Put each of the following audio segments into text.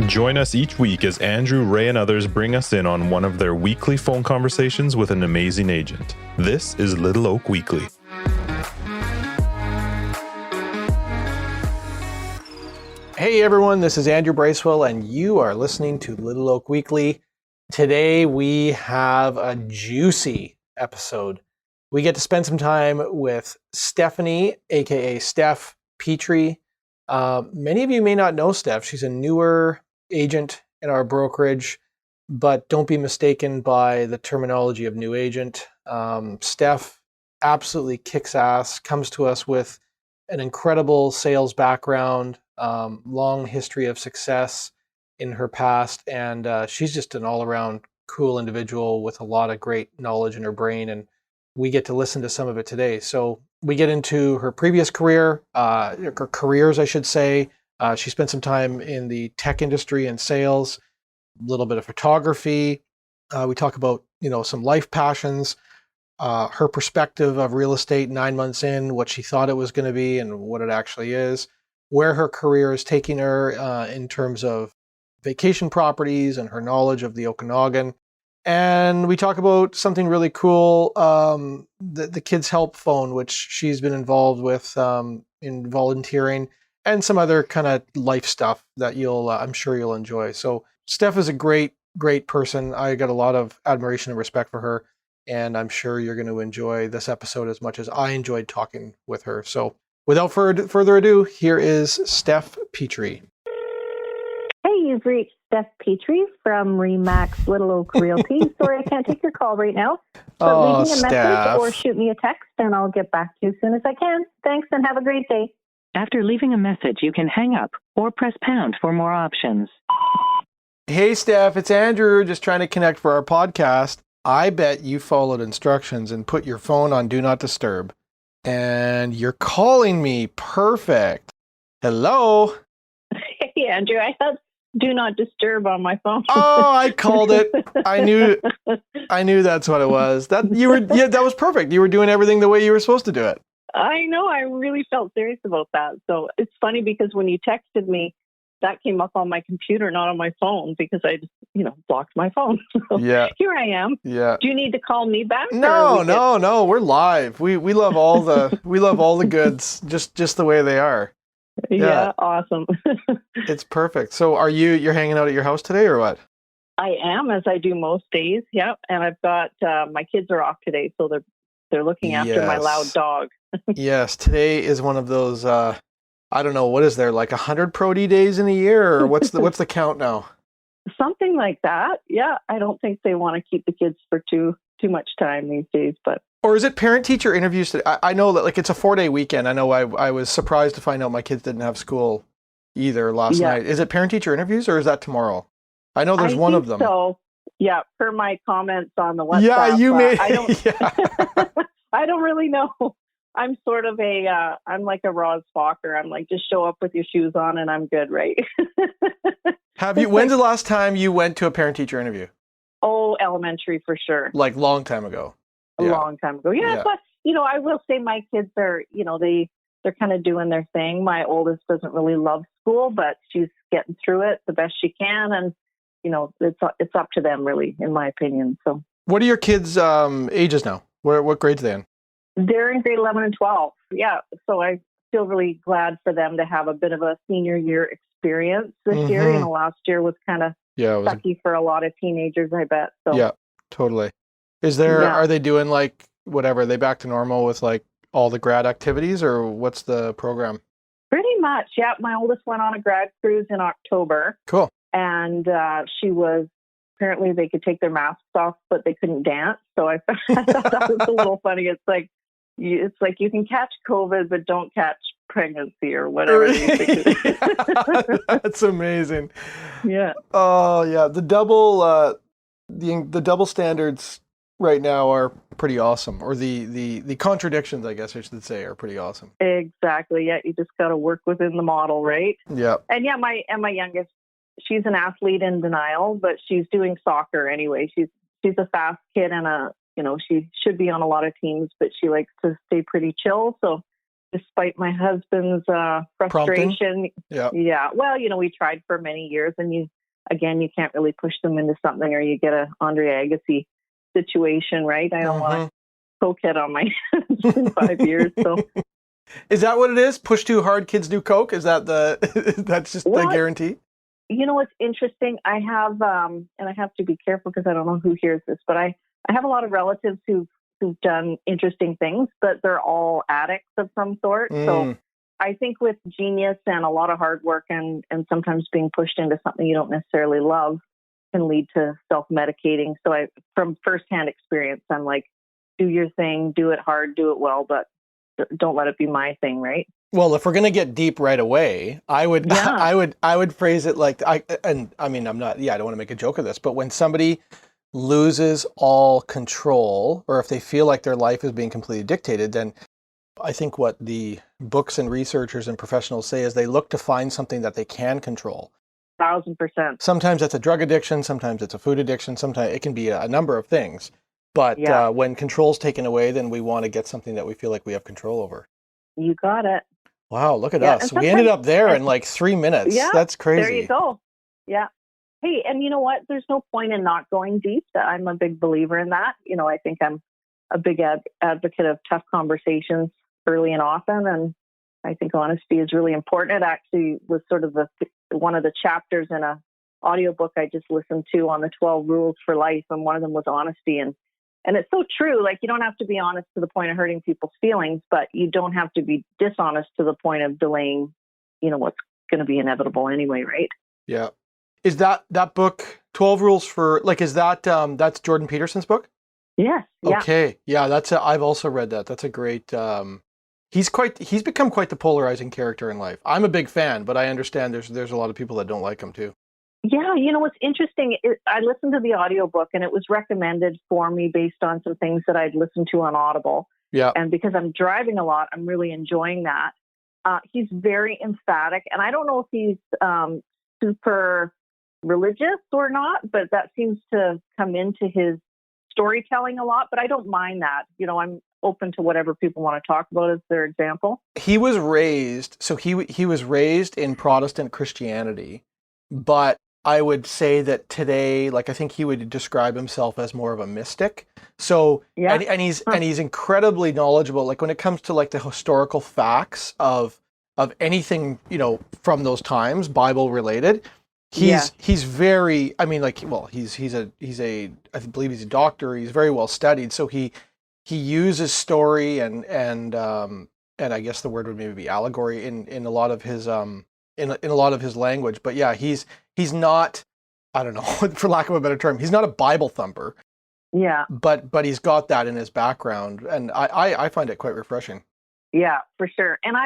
Join us each week as Andrew, Ray, and others bring us in on one of their weekly phone conversations with an amazing agent. This is Little Oak Weekly. Hey everyone, this is Andrew Bracewell, and you are listening to Little Oak Weekly. Today we have a juicy episode. We get to spend some time with Stephanie, aka Steph Petrie. Many of you may not know Steph. She's a newer agent in our brokerage, but don't be mistaken by the terminology of new agent. Steph absolutely kicks ass, comes to us with an incredible sales background, long history of success in her past, and she's just an all-around cool individual with a lot of great knowledge in her brain, and we get to listen to some of it today. So we get into her previous career, her careers, I should say. She spent some time in the tech industry and sales, a little bit of photography. We talk about, some life passions, her perspective of real estate 9 months in, what she thought it was going to be and what it actually is, where her career is taking her in terms of vacation properties and her knowledge of the Okanagan. And we talk about something really cool, the Kids Help Phone, which she's been involved with in volunteering, and some other kind of life stuff that I'm sure you'll enjoy. So Steph is a great, great person. I got a lot of admiration and respect for her, and I'm sure you're going to enjoy this episode as much as I enjoyed talking with her. So without further ado, here is Steph Petrie. Hey, you've reached Steph Petrie from Remax Little Oak Realty. Sorry, I can't take your call right now. But leave me a message or shoot me a text, and I'll get back to you as soon as I can. Thanks, and have a great day. After leaving a message, you can hang up or press pound for more options. Hey, Steph, it's Andrew, just trying to connect for our podcast. I bet you followed instructions and put your phone on Do Not Disturb. And you're calling me. Perfect. Hello. Hey, Andrew, I had Do Not Disturb on my phone. Oh, I called it. I knew that's what it was. That was perfect. You were doing everything the way you were supposed to do it. I know. I really felt serious about that. So it's funny because when you texted me, that came up on my computer, not on my phone, because I just, blocked my phone. So yeah. Here I am. Yeah. Do you need to call me back? No. We're live. We love all the goods, just the way they are. Yeah, awesome. It's perfect. So you're hanging out at your house today or what? I am, as I do most days. Yeah. And I've got, my kids are off today, so they're looking after my loud dog. Yes. Today is one of those, I don't know, what is there, like 100 Pro D days in a year, or what's the count now? Something like that. Yeah. I don't think they want to keep the kids for too much time these days, but. Or is it parent-teacher interviews today? I know that it's a 4-day weekend. I know I was surprised to find out my kids didn't have school either last night. Is it parent-teacher interviews or is that tomorrow? I know there's one of them. So, yeah, per my comments on the WhatsApp. Yeah, you made. I don't really know. I'm sort of I'm like a Roz Fokker. I'm like, just show up with your shoes on and I'm good, right? When's the last time you went to a parent-teacher interview? Oh, elementary for sure. Like long time ago. A long time ago. Yeah. But, I will say my kids are, they're kind of doing their thing. My oldest doesn't really love school, but she's getting through it the best she can. And, it's up to them really, in my opinion. So what are your kids' ages now? What grades are they in? They're in grade 11 and 12. Yeah. So I feel really glad for them to have a bit of a senior year experience this year. Last year was kind of sucky for a lot of teenagers, I bet. So yeah, totally. Are they doing are they back to normal with all the grad activities, or what's the program? Pretty much. Yeah. My oldest went on a grad cruise in October. Cool. And apparently they could take their masks off, but they couldn't dance. So I thought that was a little funny. It's like you can catch COVID, but don't catch pregnancy or whatever. That's amazing. Yeah. Oh yeah. The double standards right now are pretty awesome, or the contradictions, I guess I should say, are pretty awesome. Exactly. Yeah. You just got to work within the model, right? Yeah. And yeah, my youngest, she's an athlete in denial, but she's doing soccer anyway. She's a fast kid and she should be on a lot of teams, but she likes to stay pretty chill. So despite my husband's frustration. Yeah. Yeah. Well, we tried for many years, and you can't really push them into something, or you get a Andre Agassi situation, right? I don't want to cokehead on my hands in 5 years. So, is that what it is? Push too hard, kids do coke. Is that that's just the guarantee? What's interesting? I have, and I have to be careful because I don't know who hears this, but I have a lot of relatives who've done interesting things, but they're all addicts of some sort. So I think with genius and a lot of hard work and sometimes being pushed into something you don't necessarily love can lead to self-medicating. So from firsthand experience, I'm like, do your thing, do it hard, do it well, but don't let it be my thing, right? Well, if we're going to get deep right away, I would phrase it like, I don't want to make a joke of this, but when somebody loses all control, or if they feel like their life is being completely dictated, then I think what the books and researchers and professionals say is they look to find something that they can control. 1,000%. Sometimes it's a drug addiction, sometimes it's a food addiction, sometimes it can be a number of things. But when control's taken away, then we want to get something that we feel like we have control over. You got it. Wow, look at us. We ended up there in like 3 minutes. Yeah, that's crazy. There you go. Yeah. Hey, and you know what? There's no point in not going deep. I'm a big believer in that. I think I'm a big advocate of tough conversations early and often. And I think honesty is really important. It actually was sort of one of the chapters in a audiobook I just listened to on the 12 rules for life. And one of them was honesty. And it's so true. Like, you don't have to be honest to the point of hurting people's feelings, but you don't have to be dishonest to the point of delaying, what's going to be inevitable anyway, right? Yeah. Is that book 12 Rules for, like, is that, that's Jordan Peterson's book? Yes. Yeah. Okay. Yeah, I've also read that. That's a great, he's become quite the polarizing character in life. I'm a big fan, but I understand there's a lot of people that don't like him too. Yeah, what's interesting, I listened to the audiobook and it was recommended for me based on some things that I'd listened to on Audible. Yeah. And because I'm driving a lot, I'm really enjoying that. He's very emphatic, and I don't know if he's super religious or not, but that seems to come into his storytelling a lot, but I don't mind that. I'm open to whatever people want to talk about as their example. He was raised in Protestant Christianity, but I would say that today, like, I think he would describe himself as more of a mystic. So, yeah. and he's incredibly knowledgeable. Like, when it comes to like the historical facts of anything, from those times, Bible related, he's very, I believe he's a doctor. He's very well studied. So he uses story and I guess the word would maybe be allegory in a lot of his in a lot of his language. But yeah, he's not, I don't know, for lack of a better term, he's not a Bible thumper. Yeah. But he's got that in his background, and I find it quite refreshing. Yeah, for sure. And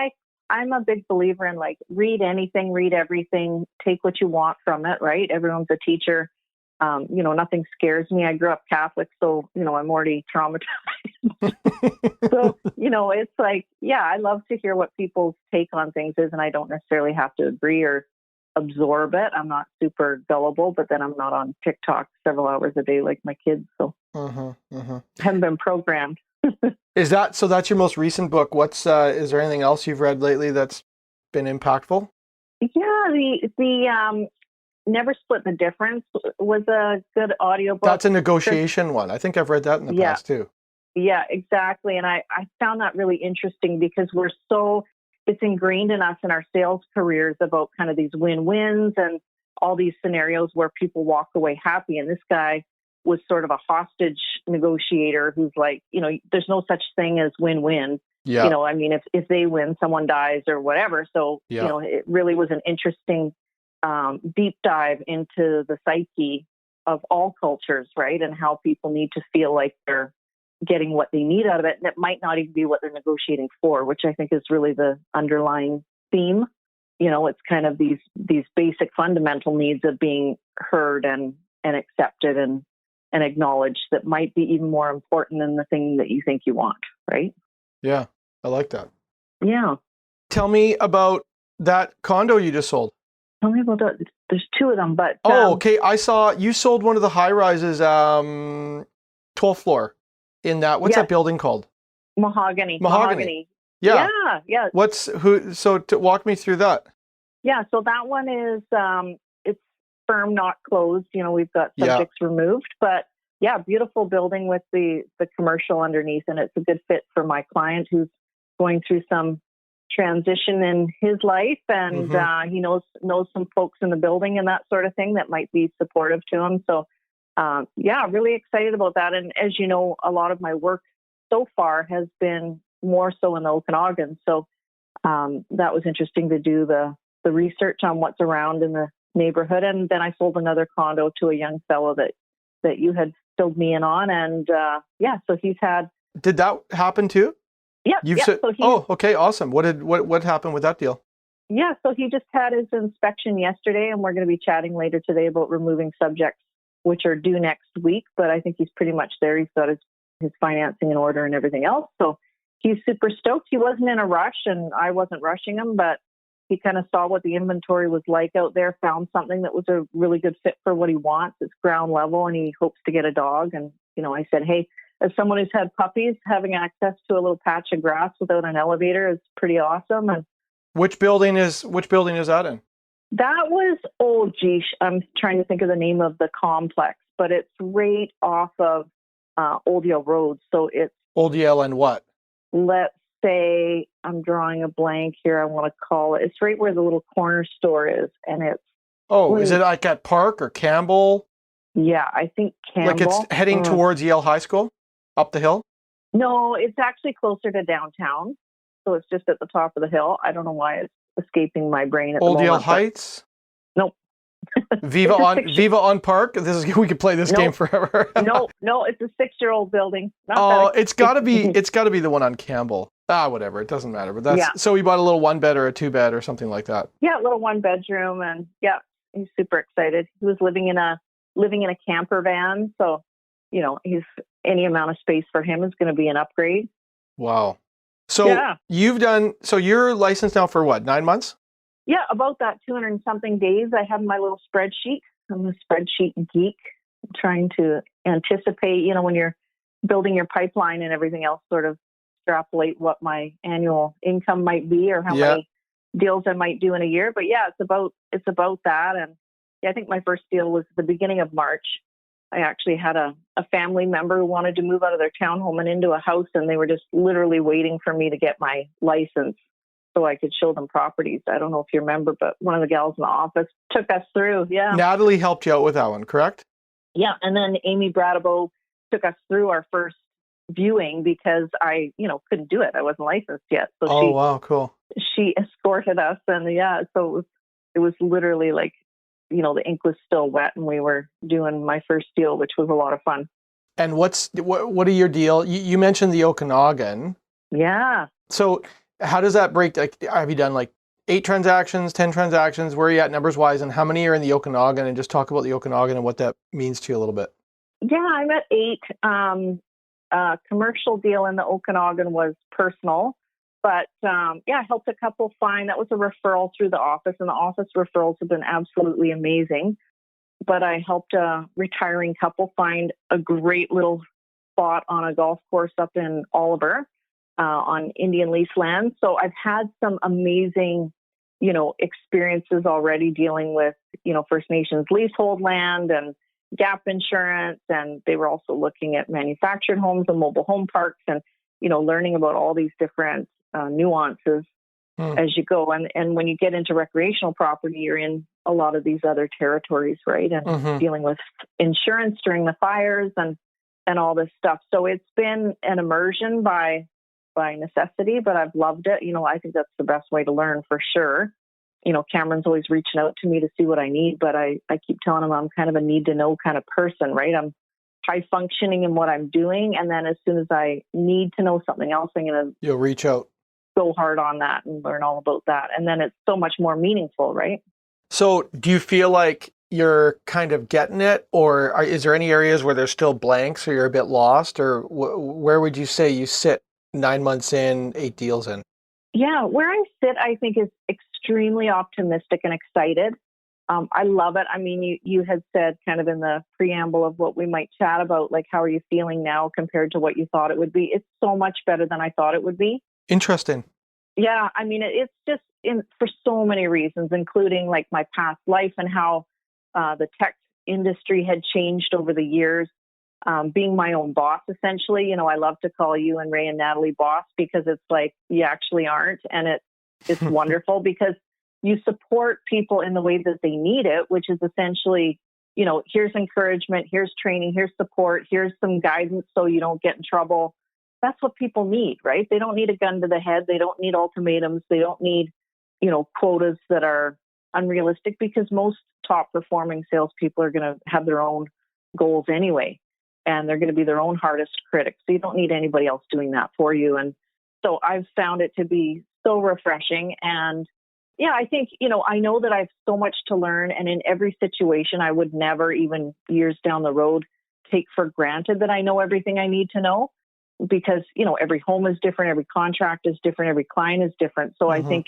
I'm a big believer in, like, read anything, read everything, take what you want from it, right? Everyone's a teacher. Nothing scares me. I grew up Catholic, so, I'm already traumatized. So, it's like, yeah, I love to hear what people's take on things is, and I don't necessarily have to agree or absorb it. I'm not super gullible, but then I'm not on TikTok several hours a day like my kids, so haven't been programmed. So that's your most recent book. Is there anything else you've read lately that's been impactful? Yeah, the Never Split the Difference was a good audiobook. That's a negotiation one. I think I've read that in the past too. Yeah, exactly. And I found that really interesting because it's ingrained in us in our sales careers about kind of these win-wins and all these scenarios where people walk away happy. And this guy was sort of a hostage negotiator who's like, there's no such thing as win-win. Yeah. If they win, someone dies or whatever. So, it really was an interesting deep dive into the psyche of all cultures, right? And how people need to feel like they're getting what they need out of it. And it might not even be what they're negotiating for, which I think is really the underlying theme. It's kind of these basic fundamental needs of being heard and accepted and acknowledged that might be even more important than the thing that you think you want, right? Yeah, I like that. Yeah. Tell me about that condo you just sold. Tell me about that. There's two of them, but... okay. I saw you sold one of the high-rises, 12th floor, in that, what's that building called? Mahogany. Yeah. Yeah. Walk me through that. Yeah, so that one is it's firm, not closed. We've got subjects removed, but yeah, beautiful building with the commercial underneath, and it's a good fit for my client who's going through some transition in his life, and he knows some folks in the building and that sort of thing that might be supportive to him. So yeah, really excited about that. And as you know, a lot of my work so far has been more so in the Okanagan. So that was interesting to do the research on what's around in the neighborhood. And then I sold another condo to a young fellow that you had filled me in on. And so he's had. Did that happen too? Yeah. Okay, awesome. What happened with that deal? Yeah, so he just had his inspection yesterday, and we're going to be chatting later today about removing subjects, which are due next week. But I think he's pretty much there. He's got his financing in order and everything else. So he's super stoked. He wasn't in a rush, and I wasn't rushing him, but he kind of saw what the inventory was like out there, found something that was a really good fit for what he wants. It's ground level, and he hopes to get a dog. And, I said, hey, as someone who's had puppies, having access to a little patch of grass without an elevator is pretty awesome. And which building is that in? That was, I'm trying to think of the name of the complex, but it's right off of Old Yale Road. So it's Old Yale and what? Let's say, I'm drawing a blank here. I want to call it. It's right where the little corner store is, and it's. Oh, is it like at Park or Campbell? Yeah, I think Campbell. Like it's heading towards Yale High School, up the hill? No, it's actually closer to downtown. So it's just at the top of the hill. I don't know why it's escaping my brain at the moment. Old Yale Heights? Nope. Viva on Park? We could play this game forever. No, it's a 6-year-old building. It's got to be the one on Campbell. Whatever, it doesn't matter. But that's so we bought a little 1-bed or a 2-bed or something like that. Yeah, a little 1-bedroom, and yeah, he's super excited. He was living in a camper van, so he's any amount of space for him is going to be an upgrade. Wow. So you're licensed now for what, 9 months? Yeah, about that 200 and something days. I have my little spreadsheet. I'm a spreadsheet geek. I'm trying to anticipate, when you're building your pipeline and everything else, sort of extrapolate what my annual income might be or how many deals I might do in a year. But yeah, it's about that. And yeah, I think my first deal was the beginning of March. I actually had a family member who wanted to move out of their townhome and into a house, and they were just literally waiting for me to get my license so I could show them properties. I don't know if you remember, but one of the gals in the office took us through. Yeah. Natalie helped you out with that one, correct? Yeah. And then Amy Bradabo took us through our first viewing because I, couldn't do it. I wasn't licensed yet. So wow, cool. She escorted us, and so it was literally like, the ink was still wet, and we were doing my first deal, which was a lot of fun. And what are your deal? You mentioned the Okanagan. Yeah. So how does that break? Like, have you done like 8 transactions, 10 transactions? Where are you at numbers wise, and how many are in the Okanagan? And just talk about the Okanagan and what that means to you a little bit. Yeah, I'm at 8. Commercial deal in the Okanagan was personal. But I helped a couple find, that was a referral through the office, and the office referrals have been absolutely amazing. But I helped a retiring couple find a great little spot on a golf course up in Oliver on Indian lease land. So I've had some amazing, experiences already dealing with, First Nations leasehold land and gap insurance. And they were also looking at manufactured homes and mobile home parks and, learning about all these different nuances as you go. And when you get into recreational property, you're in a lot of these other territories, right? And dealing with insurance during the fires and all this stuff. So it's been an immersion by necessity, but I've loved it. I think that's the best way to learn for sure. Cameron's always reaching out to me to see what I need, but I keep telling him I'm kind of a need to know kind of person, right? I'm high functioning in what I'm doing. And then as soon as I need to know something else, you'll reach out. Go hard on that and learn all about that. And then it's so much more meaningful, right? So do you feel like you're kind of getting it, or is there any areas where there's still blanks or you're a bit lost, or where would you say you sit 9 months in, 8 deals in? Yeah, where I sit, I think is extremely optimistic and excited. I love it. I mean, you had said kind of in the preamble of what we might chat about, like, how are you feeling now compared to what you thought it would be? It's so much better than I thought it would be. Interesting. Yeah, I mean, it's just for so many reasons, including like my past life and how the tech industry had changed over the years. Being my own boss, essentially, I love to call you and Ray and Natalie boss because it's like you actually aren't, and it's wonderful because you support people in the way that they need it, which is essentially, here's encouragement, here's training, here's support, here's some guidance so you don't get in trouble. That's what people need, right? They don't need a gun to the head. They don't need ultimatums. They don't need, quotas that are unrealistic because most top performing salespeople are going to have their own goals anyway, and they're going to be their own hardest critics. So you don't need anybody else doing that for you. And so I've found it to be so refreshing. And yeah, I think, I know that I have so much to learn. And in every situation, I would never, even years down the road, take for granted that I know everything I need to know because, every home is different, every contract is different, every client is different. So I think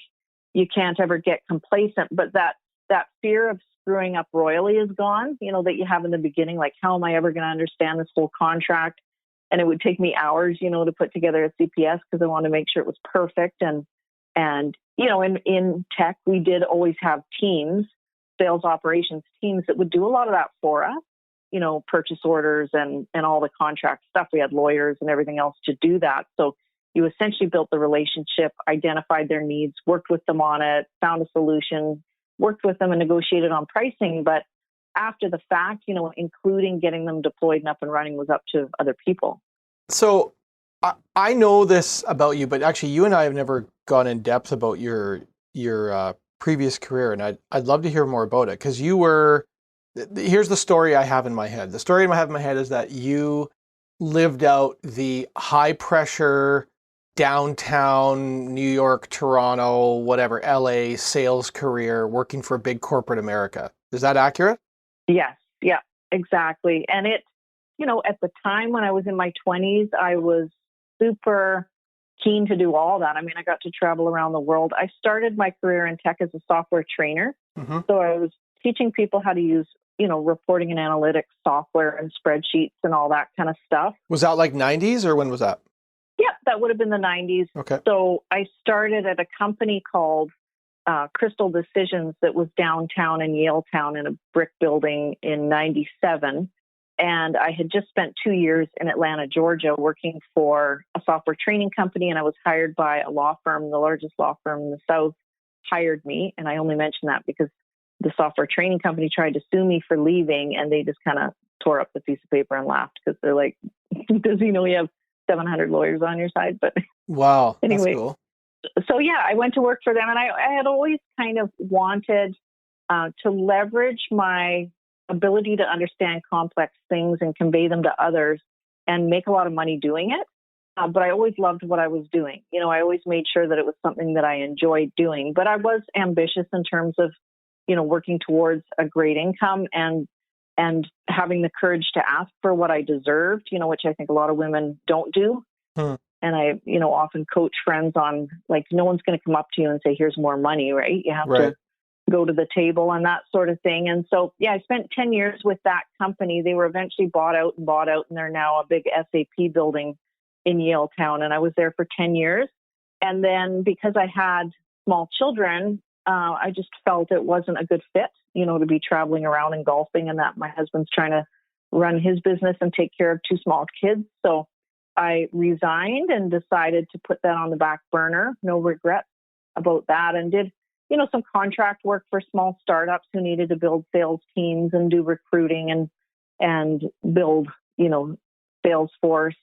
you can't ever get complacent, but that fear of screwing up royally is gone, that you have in the beginning, like, how am I ever going to understand this whole contract? And it would take me hours, to put together a CPS because I want to make sure it was perfect. And in tech, we did always have teams, sales operations teams that would do a lot of that for us, purchase orders and all the contract stuff. We had lawyers and everything else to do that. So you essentially built the relationship, identified their needs, worked with them on it, found a solution, worked with them and negotiated on pricing. But after the fact, including getting them deployed and up and running was up to other people. So I know this about you, but actually you and I have never gone in depth about your previous career. And I'd love to hear more about it because here's the story I have in my head. The story I have in my head is that you lived out the high pressure downtown New York, Toronto, whatever, LA sales career working for big corporate America. Is that accurate? Yes. Yeah, exactly. And at the time when I was in my 20s, I was super keen to do all that. I mean, I got to travel around the world. I started my career in tech as a software trainer. So I was teaching people how to use, reporting and analytics software and spreadsheets and all that kind of stuff. Was that like 90s or when was that? Yeah, that would have been the 90s. Okay. So I started at a company called Crystal Decisions that was downtown in Yaletown in a brick building in 97. And I had just spent 2 years in Atlanta, Georgia, working for a software training company. And I was hired by a law firm, the largest law firm in the South, hired me. And I only mention that because the software training company tried to sue me for leaving. And they just kind of tore up the piece of paper and laughed because they're like, does he know you have 700 lawyers on your side? But wow, anyway, that's cool. So yeah, I went to work for them, and I had always kind of wanted to leverage my ability to understand complex things and convey them to others and make a lot of money doing it. But I always loved what I was doing. I always made sure that it was something that I enjoyed doing, but I was ambitious in terms of, working towards a great income and having the courage to ask for what I deserved, which I think a lot of women don't do. And I, often coach friends on, like, no one's going to come up to you and say, here's more money, right? You have to go to the table and that sort of thing. And so, yeah, I spent 10 years with that company. They were eventually bought out, and they're now a big SAP building in Yaletown. And I was there for 10 years. And then because I had small children, I just felt it wasn't a good fit, to be traveling around and golfing, and that my husband's trying to run his business and take care of 2 small kids. So I resigned and decided to put that on the back burner. No regrets about that, and did, some contract work for small startups who needed to build sales teams and do recruiting and build, Salesforce,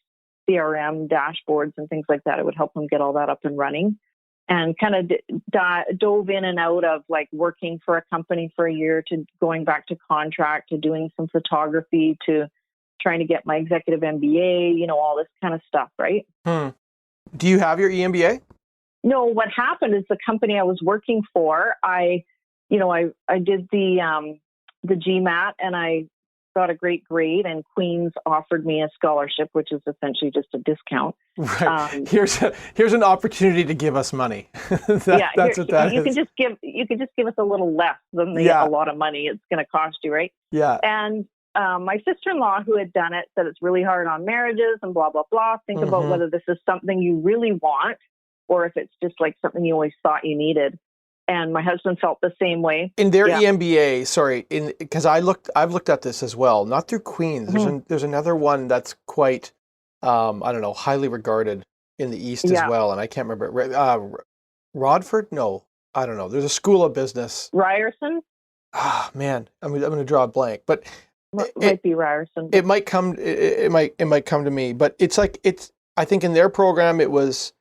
CRM dashboards and things like that. I would help them get all that up and running, and kind of dove in and out of like working for a company for a year to going back to contract to doing some photography to trying to get my executive MBA, all this kind of stuff, right? Do you have your EMBA? No, what happened is the company I was working for, I did the GMAT and I got a great grade, and Queen's offered me a scholarship, which is essentially just a discount. Right. Here's an opportunity to give us money. That's what that is. You can just give us a little less than a lot of money it's going to cost you, right? Yeah. And my sister-in-law, who had done it, said it's really hard on marriages and blah, blah, blah. Think about whether this is something you really want or if it's just like something you always thought you needed. And my husband felt the same way. In their EMBA, sorry, because I've looked at this as well, not through Queens. There's another one that's quite, I don't know, highly regarded in the East as well, and I can't remember. Rodford? No, I don't know. There's a school of business. Ryerson? Ah, man, I'm going to draw a blank, but It might be Ryerson. It might come. It might come to me, but I think in their program it was.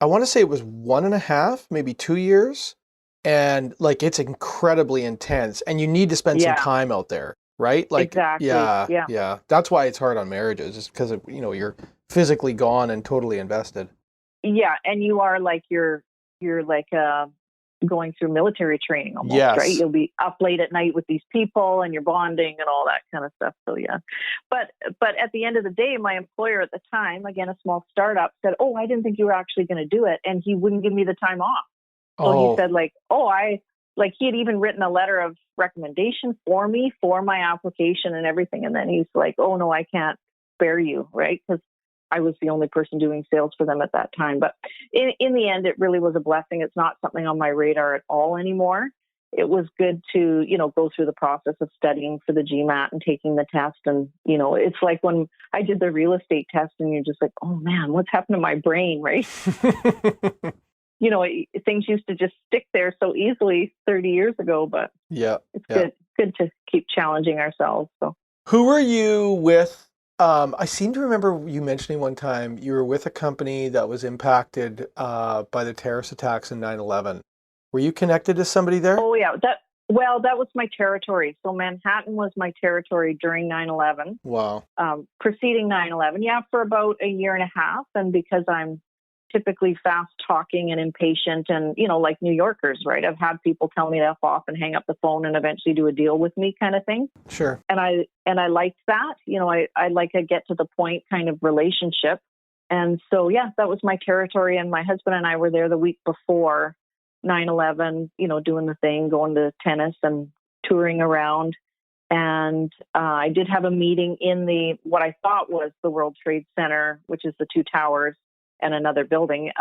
I want to say it was 1.5, maybe 2 years, and like it's incredibly intense, and you need to spend some time out there, right? Like exactly. Yeah. That's why it's hard on marriages, is because you're physically gone and totally invested. Yeah, and you are like you're like going through military training almost, right? You'll be up late at night with these people and you're bonding and all that kind of stuff. So yeah. But at the end of the day, my employer at the time, again, a small startup, said, "Oh, I didn't think you were actually going to do it." And he wouldn't give me the time off. So he said he had even written a letter of recommendation for me for my application and everything. And then he's like, "Oh no, I can't spare you," right? Because I was the only person doing sales for them at that time. But in the end, it really was a blessing. It's not something on my radar at all anymore. It was good to, go through the process of studying for the GMAT and taking the test. And, it's like when I did the real estate test and you're just like, oh man, what's happened to my brain, right? Things used to just stick there so easily 30 years ago, but it's good to keep challenging ourselves. So who were you with? I seem to remember you mentioning one time you were with a company that was impacted by the terrorist attacks in 9/11. Were you connected to somebody there? Oh, yeah. That was my territory. So Manhattan was my territory during 9/11. Wow. Preceding 9/11, for about a year and a half. And because I'm typically fast talking and impatient and, like New Yorkers, right? I've had people tell me to F off and hang up the phone and eventually do a deal with me kind of thing. Sure. And I liked that, I like a get to the point kind of relationship. And so, that was my territory. And my husband and I were there the week before 9/11, doing the thing, going to tennis and touring around. And I did have a meeting in what I thought was the World Trade Center, which is the two towers, and another building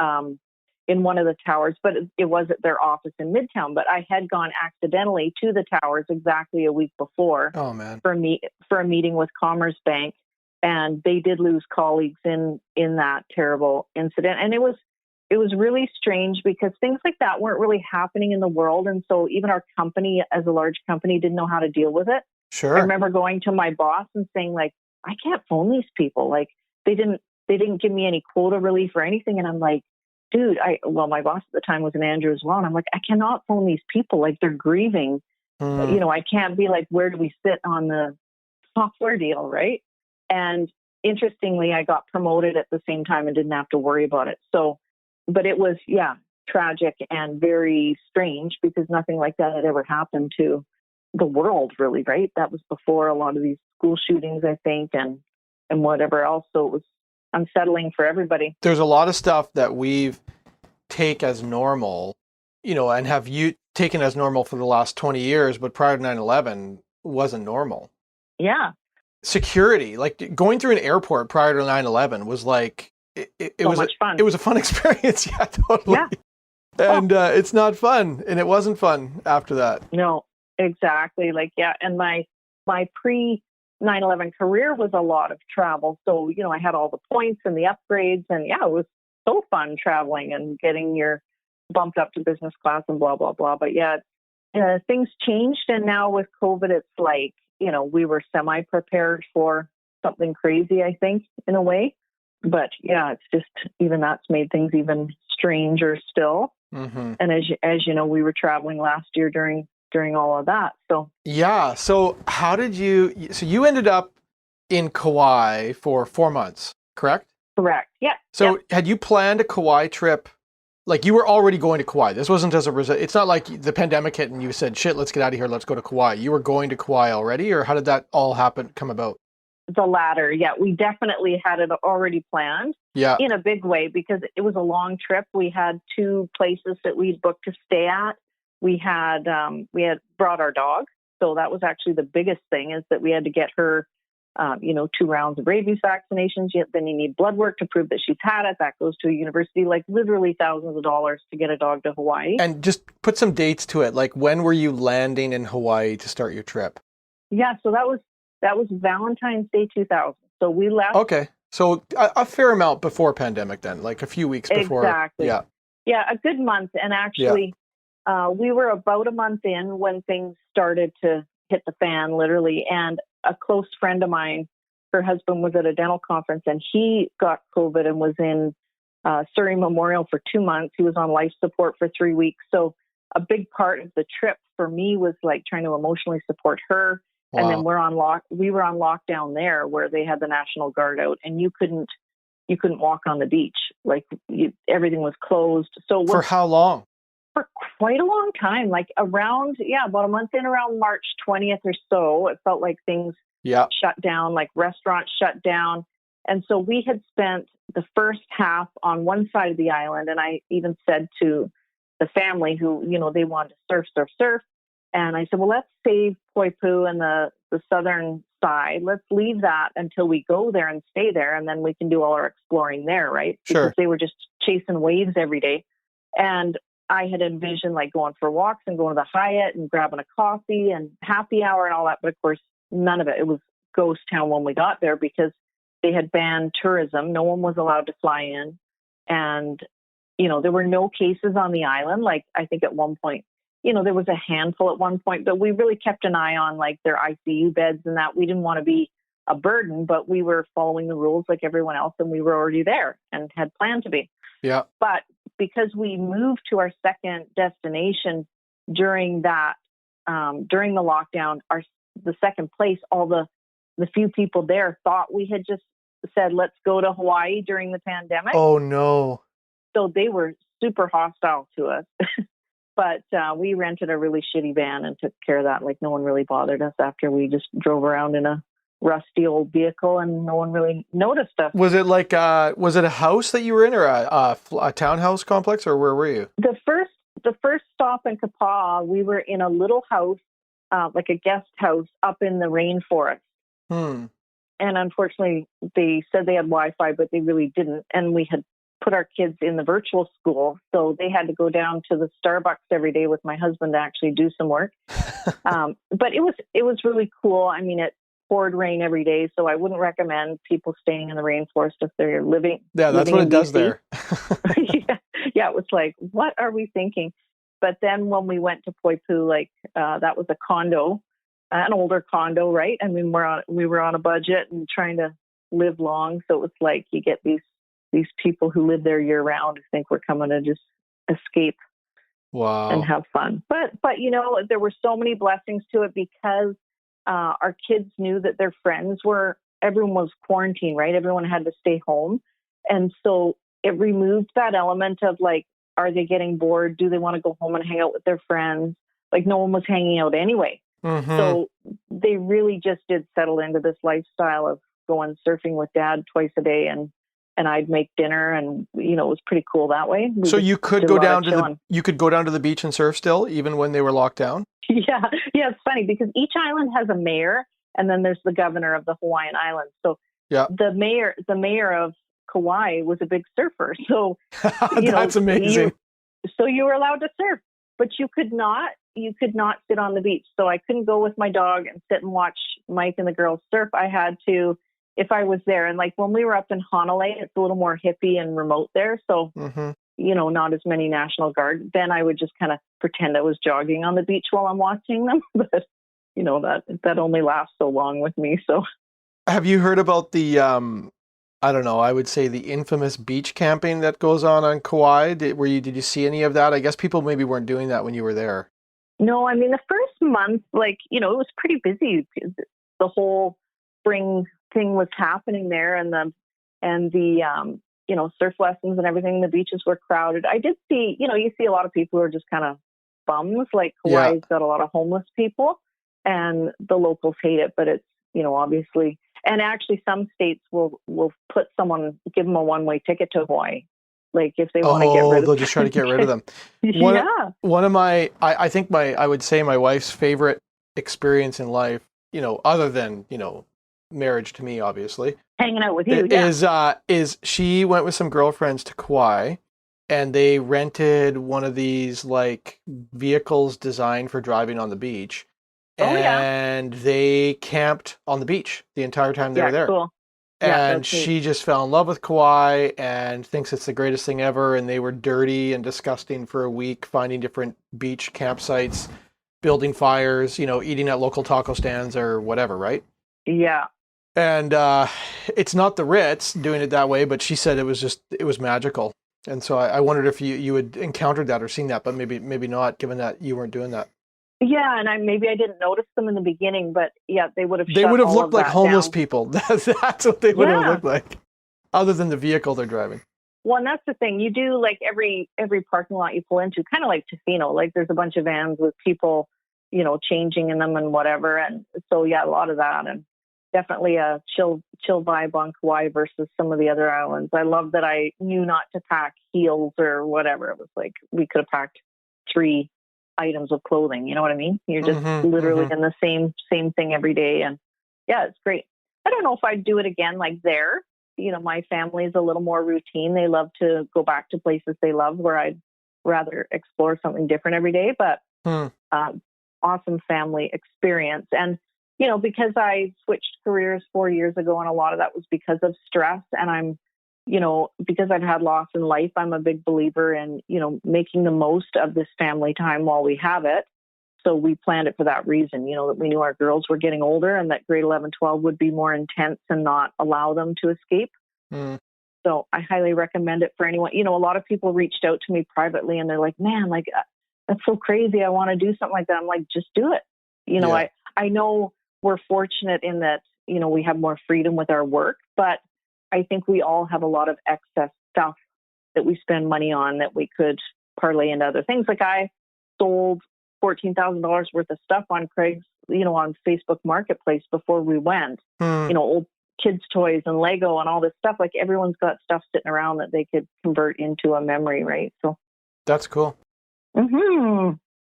in one of the towers, but it was at their office in Midtown. But I had gone accidentally to the towers exactly a week before for a meeting with Commerce Bank, and they did lose colleagues in that terrible incident. And it was really strange because things like that weren't really happening in the world, and so even our company, as a large company, didn't know how to deal with it. Sure. I remember going to my boss and saying, like, I can't phone these people. Like, they didn't give me any quota relief or anything. And I'm like, dude, my boss at the time was an Andrew as well. And I'm like, I cannot phone these people. Like, they're grieving. I can't be like, where do we sit on the software deal, right? And interestingly, I got promoted at the same time and didn't have to worry about it. So, but it was, tragic and very strange because nothing like that had ever happened to the world, really, right? That was before a lot of these school shootings, I think, and whatever else. So it was unsettling for everybody. There's a lot of stuff that we've take as normal, and have you taken as normal for the last 20 years, but prior to 9/11 wasn't normal. Yeah. Security, like going through an airport prior to 9/11 was like, it so was much fun. It was a fun experience. Yeah, totally. Yeah. And it's not fun. And it wasn't fun after that. No, exactly. And my pre 9/11 career was a lot of travel. So, I had all the points and the upgrades, and it was so fun traveling and getting your bumped up to business class and blah, blah, blah. But things changed. And now with COVID, it's like, we were semi-prepared for something crazy, I think, in a way. But it's just, even that's made things even stranger still. Mm-hmm. And as you know, we were traveling last year during all of that. So so how did you ended up in Kauai for 4 months, correct? Correct. Yeah. So had you planned a Kauai trip? Like, you were already going to Kauai. This wasn't as a result. It's not like the pandemic hit and you said, shit, let's get out of here, let's go to Kauai. You were going to Kauai already, or how did that all come about? The latter. Yeah, we definitely had it already planned. Yeah. In a big way, because it was a long trip. We had 2 places that we'd booked to stay at. We had brought our dog. So that was actually the biggest thing, is that we had to get her 2 rounds of rabies vaccinations. Then you need blood work to prove that she's had it. That goes to a university, like literally thousands of dollars to get a dog to Hawaii. And just put some dates to it. Like, when were you landing in Hawaii to start your trip? Yeah, so that was Valentine's Day 2000. So we left. Okay. So a fair amount before pandemic then, like a few weeks before. Exactly. Yeah. Yeah, a good month. And actually, we were about a month in when things started to hit the fan, literally. And a close friend of mine, her husband was at a dental conference and he got COVID and was in Surrey Memorial for 2 months. He was on life support for 3 weeks. So a big part of the trip for me was like trying to emotionally support her. Wow. And then we were on lockdown there where they had the National Guard out and you couldn't walk on the beach. Like everything was closed. So for how long? For quite a long time, like about a month in, around March 20th or so, it felt like things shut down, like restaurants shut down. And so we had spent the first half on one side of the island. And I even said to the family who, they wanted to surf. And I said, well, let's save Poipu and the southern side. Let's leave that until we go there and stay there. And then we can do all our exploring there, right? Sure. Because they were just chasing waves every day. And I had envisioned like going for walks and going to the Hyatt and grabbing a coffee and happy hour and all that. But of course, none of it. It was ghost town when we got there because they had banned tourism. No one was allowed to fly in. And, there were no cases on the island. Like I think at one point, there was a handful at one point, but we really kept an eye on like their ICU beds and that. We didn't want to be a burden, but we were following the rules like everyone else. And we were already there and had planned to be. Yeah. But because we moved to our second destination during the lockdown, the second place, all the few people there thought we had just said, let's go to Hawaii during the pandemic. Oh no. So they were super hostile to us, but we rented a really shitty van and took care of that. Like no one really bothered us after we just drove around in a rusty old vehicle and no one really noticed us. Was it like, was it a house that you were in or a townhouse complex or where were you? The first stop in Kapaa, we were in a little house, like a guest house up in the rainforest. And unfortunately they said they had Wi-Fi, but they really didn't. And we had put our kids in the virtual school. So they had to go down to the Starbucks every day with my husband to actually do some work. But it was really cool. I mean, it poured rain every day. So I wouldn't recommend people staying in the rainforest if they're living. Yeah, that's what it does there. Yeah, it was like, what are we thinking? But then when we went to Poipu, like that was a condo, an older condo, right? I mean, we were on a budget and trying to live long. So it was like you get these people who live there year round who think we're coming to just escape. Wow. And have fun. But there were so many blessings to it because our kids knew that their friends everyone was quarantined, right? Everyone had to stay home. And so it removed that element of like, are they getting bored? Do they want to go home and hang out with their friends? Like no one was hanging out anyway. Mm-hmm. So they really just did settle into this lifestyle of going surfing with dad twice a day and I'd make dinner and, it was pretty cool that way. So you could go down to the beach and surf still, even when they were locked down? Yeah. It's funny because each island has a mayor and then there's the governor of the Hawaiian Islands. So the mayor of Kauai was a big surfer. So, that's amazing. So you were allowed to surf, but you could not sit on the beach. So I couldn't go with my dog and sit and watch Mike and the girls surf. I had to, if I was there. And like when we were up in Honolulu, it's a little more hippie and remote there. So, not as many National Guard. Then I would just kind of pretend I was jogging on the beach while I'm watching them. But, that only lasts so long with me. So have you heard about the, I don't know, I would say the infamous beach camping that goes on Kauai? Did you see any of that? I guess people maybe weren't doing that when you were there. No, I mean, the first month, it was pretty busy. The whole spring thing was happening there and the surf lessons and everything. The beaches were crowded. I did see, you see a lot of people who are just kind of bums. Like Hawaii's got a lot of homeless people and the locals hate it, but it's, obviously, and actually some states will give them a one-way ticket to Hawaii. Like if they want to get rid of they'll just try to get rid of them. One of my, I think I would say my wife's favorite experience in life, other than, marriage to me, obviously. Hanging out with you, yeah. Is she went with some girlfriends to Kauai, and they rented one of these like vehicles designed for driving on the beach, Oh, yeah. and they camped on the beach the entire time they were Yeah, there. cool. Yeah, And that's neat. she just fell in love with Kauai and thinks it's the greatest thing ever. And they were dirty and disgusting for a week, finding different beach campsites, building fires, eating at local taco stands or whatever, right? Yeah. And it's not the Ritz doing it that way, but she said it was magical. And so I wondered if you had encountered that or seen that, but maybe not, given that you weren't doing that. Yeah, and maybe I didn't notice them in the beginning, but yeah, they would have They shut would have all looked of like that homeless down. people. That's what they would have Yeah. looked like, other than the vehicle they're driving. Well, and that's the thing. You do like every parking lot you pull into, kind of like Tofino. Like there's a bunch of vans with people, changing in them and whatever. And so yeah, a lot of that, and definitely a chill vibe on Kauai versus some of the other islands. I love that I knew not to pack heels or whatever. It was like we could have packed 3 items of clothing. You know what I mean? You're just literally in the same thing every day. And yeah, it's great. I don't know if I'd do it again like there. My family is a little more routine. They love to go back to places they love, where I'd rather explore something different every day. But awesome family experience. And, because I switched careers 4 years ago, and a lot of that was because of stress. And I'm, because I've had loss in life, I'm a big believer in, making the most of this family time while we have it. So we planned it for that reason, that we knew our girls were getting older and that grade 11, 12 would be more intense and not allow them to escape. So I highly recommend it for anyone. A lot of people reached out to me privately and they're like, man, like, that's so crazy. I want to do something like that. I'm like, just do it. I know we're fortunate in that, we have more freedom with our work, but I think we all have a lot of excess stuff that we spend money on that we could parlay into other things. Like I sold $14,000 worth of stuff on Craig's, on Facebook Marketplace before we went, old kids' toys and Lego and all this stuff. Like everyone's got stuff sitting around that they could convert into a memory, right? So that's cool.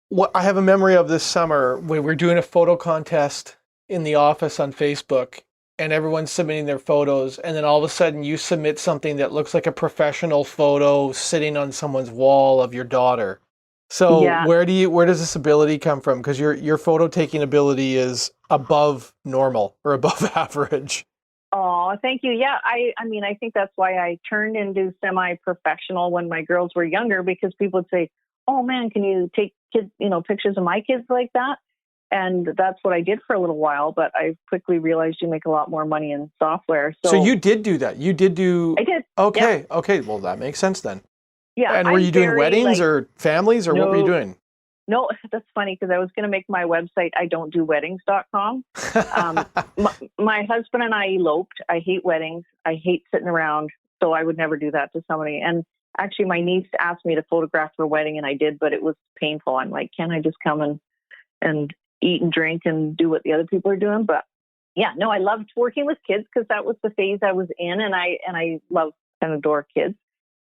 What I have a memory of this summer, we were doing a photo contest in the office on Facebook, and everyone's submitting their photos, and then all of a sudden you submit something that looks like a professional photo sitting on someone's wall of your daughter. So Yeah. where does this ability come from? Because your photo taking ability is above normal or above average. Oh, thank you. Yeah, I mean, I think that's why I turned into semi-professional when my girls were younger, because people would say, "Oh man, can you take kids, pictures of my kids like that?" And that's what I did for a little while, but I quickly realized you make a lot more money in software. So you did do that. You did do. I did. Okay. Yeah. Okay. Well, that makes sense then. Yeah. And were you doing weddings or families, or what were you doing? No, that's funny, because I was going to make my website idon'tdoweddings.com. My husband and I eloped. I hate weddings. I hate sitting around, so I would never do that to somebody. And actually, my niece asked me to photograph her wedding, and I did, but it was painful. I'm like, can I just come and eat and drink and do what the other people are doing? But yeah, no, I loved working with kids because that was the phase I was in, and I love and adore kids.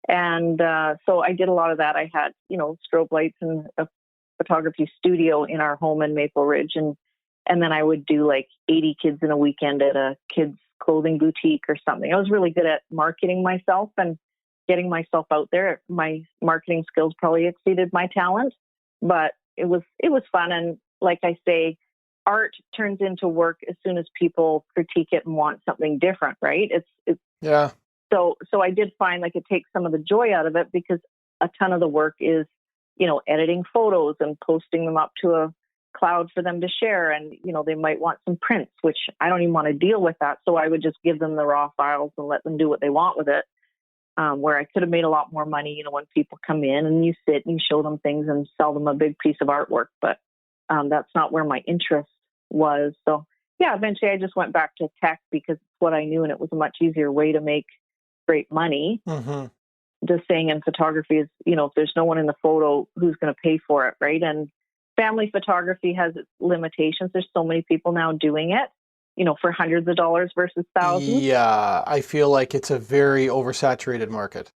And so I did a lot of that. I had, strobe lights and a photography studio in our home in Maple Ridge. And then I would do like 80 kids in a weekend at a kids clothing boutique or something. I was really good at marketing myself and getting myself out there. My marketing skills probably exceeded my talent, but it was fun. And like I say, art turns into work as soon as people critique it and want something different, right? It's yeah. So I did find like it takes some of the joy out of it, because a ton of the work is, editing photos and posting them up to a cloud for them to share. And, they might want some prints, which I don't even want to deal with that. So I would just give them the raw files and let them do what they want with it. Where I could have made a lot more money, when people come in and you sit and you show them things and sell them a big piece of artwork. But that's not where my interest was. So yeah, eventually I just went back to tech because it's what I knew, and it was a much easier way to make great money. The thing in photography is, if there's no one in the photo, who's going to pay for it, right? And family photography has its limitations. There's so many people now doing it, for hundreds of dollars versus thousands. Yeah, I feel like it's a very oversaturated market.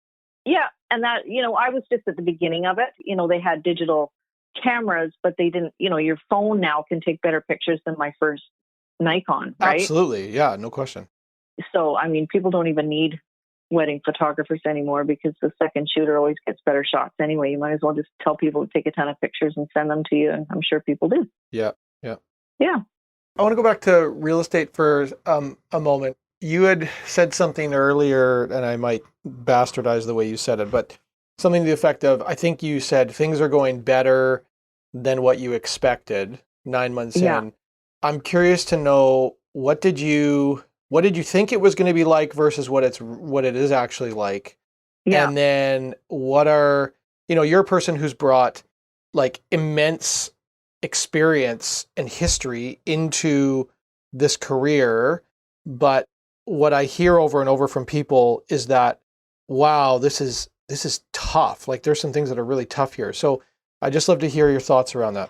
Yeah, and that, I was just at the beginning of it. They had digital cameras, but they didn't, your phone now can take better pictures than my first Nikon, right? Absolutely. Yeah, no question. So, I mean, people don't even need wedding photographers anymore because the second shooter always gets better shots anyway. You might as well just tell people to take a ton of pictures and send them to you. And I'm sure people do. Yeah. Yeah. Yeah. I want to go back to real estate for a moment. You had said something earlier, and I might bastardize the way you said it, but something to the effect of, I think you said things are going better than what you expected 9 months Yeah. in. I'm curious to know, what did you think it was going to be like versus what it is actually like? Yeah. And then you're a person who's brought like immense experience and history into this career, but what I hear over and over from people is that, wow, this is tough. Like, there's some things that are really tough here. So I just love to hear your thoughts around that.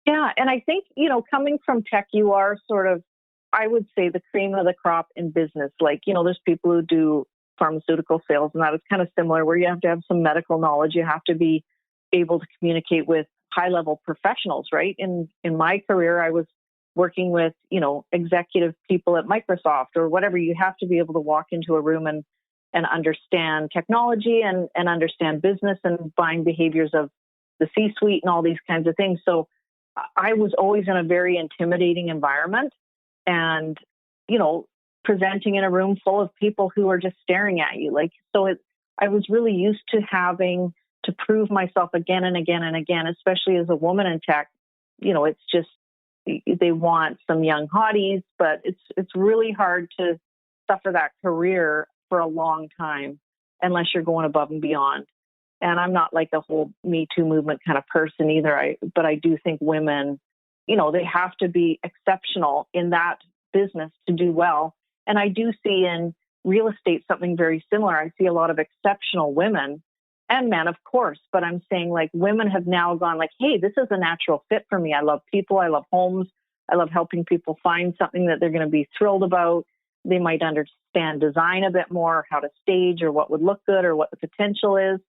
Yeah. And I think, coming from tech, you are sort of, I would say, the cream of the crop in business. Like, there's people who do pharmaceutical sales, and that is kind of similar, where you have to have some medical knowledge. You have to be able to communicate with high-level professionals, right? In my career, I was working with, executive people at Microsoft or whatever. You have to be able to walk into a room and understand technology and understand business and buying behaviors of the C-suite and all these kinds of things. So I was always in a very intimidating environment, and, presenting in a room full of people who are just staring at you. I was really used to having to prove myself again and again and again, especially as a woman in tech. It's just, they want some young hotties, but it's really hard to suffer that career for a long time unless you're going above and beyond. And I'm not like the whole Me Too movement kind of person either. But I do think women, they have to be exceptional in that business to do well. And I do see in real estate something very similar. I see a lot of exceptional women and men, of course, but I'm saying, like, women have now gone like, hey, this is a natural fit for me. I love people. I love homes. I love helping people find something that they're going to be thrilled about. They might understand design a bit more, how to stage or what would look good or what the potential is.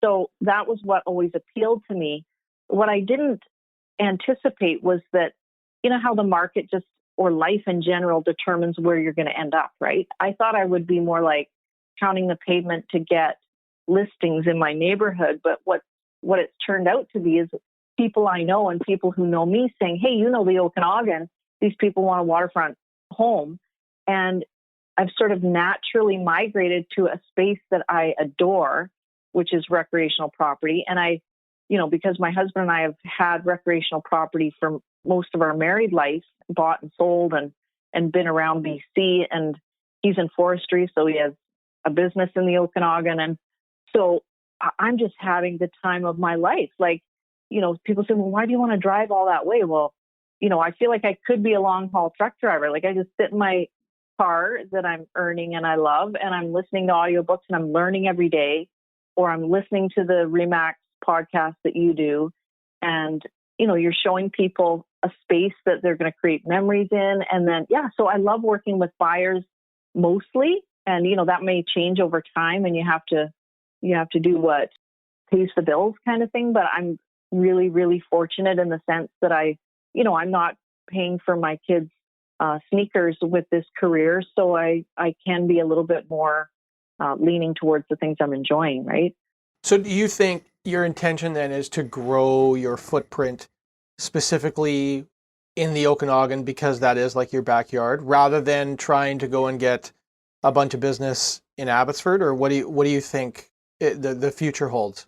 So that was what always appealed to me. What I didn't anticipate was that, how the market just, or life in general, determines where you're going to end up, right? I thought I would be more like counting the pavement to get listings in my neighborhood. But what it's turned out to be is people I know and people who know me saying, hey, the Okanagan, these people want a waterfront home. And I've sort of naturally migrated to a space that I adore, which is recreational property. And I, because my husband and I have had recreational property for most of our married life, bought and sold and been around BC, and he's in forestry. So he has a business in the Okanagan. And so I'm just having the time of my life. Like, people say, well, why do you want to drive all that way? Well, I feel like I could be a long haul truck driver. Like, I just sit in my car that I'm earning and I love, and I'm listening to audiobooks and I'm learning every day, or I'm listening to the Remax podcast that you do. And, you're showing people a space that they're going to create memories in. And then, so I love working with buyers mostly. And, that may change over time, and you have to do what pays the bills kind of thing. But I'm really, really fortunate in the sense that I'm not paying for my kids' sneakers with this career. So I can be a little bit more leaning towards the things I'm enjoying, right? So do you think your intention then is to grow your footprint specifically in the Okanagan, because that is like your backyard, rather than trying to go and get a bunch of business in Abbotsford? Or what do you think the future holds?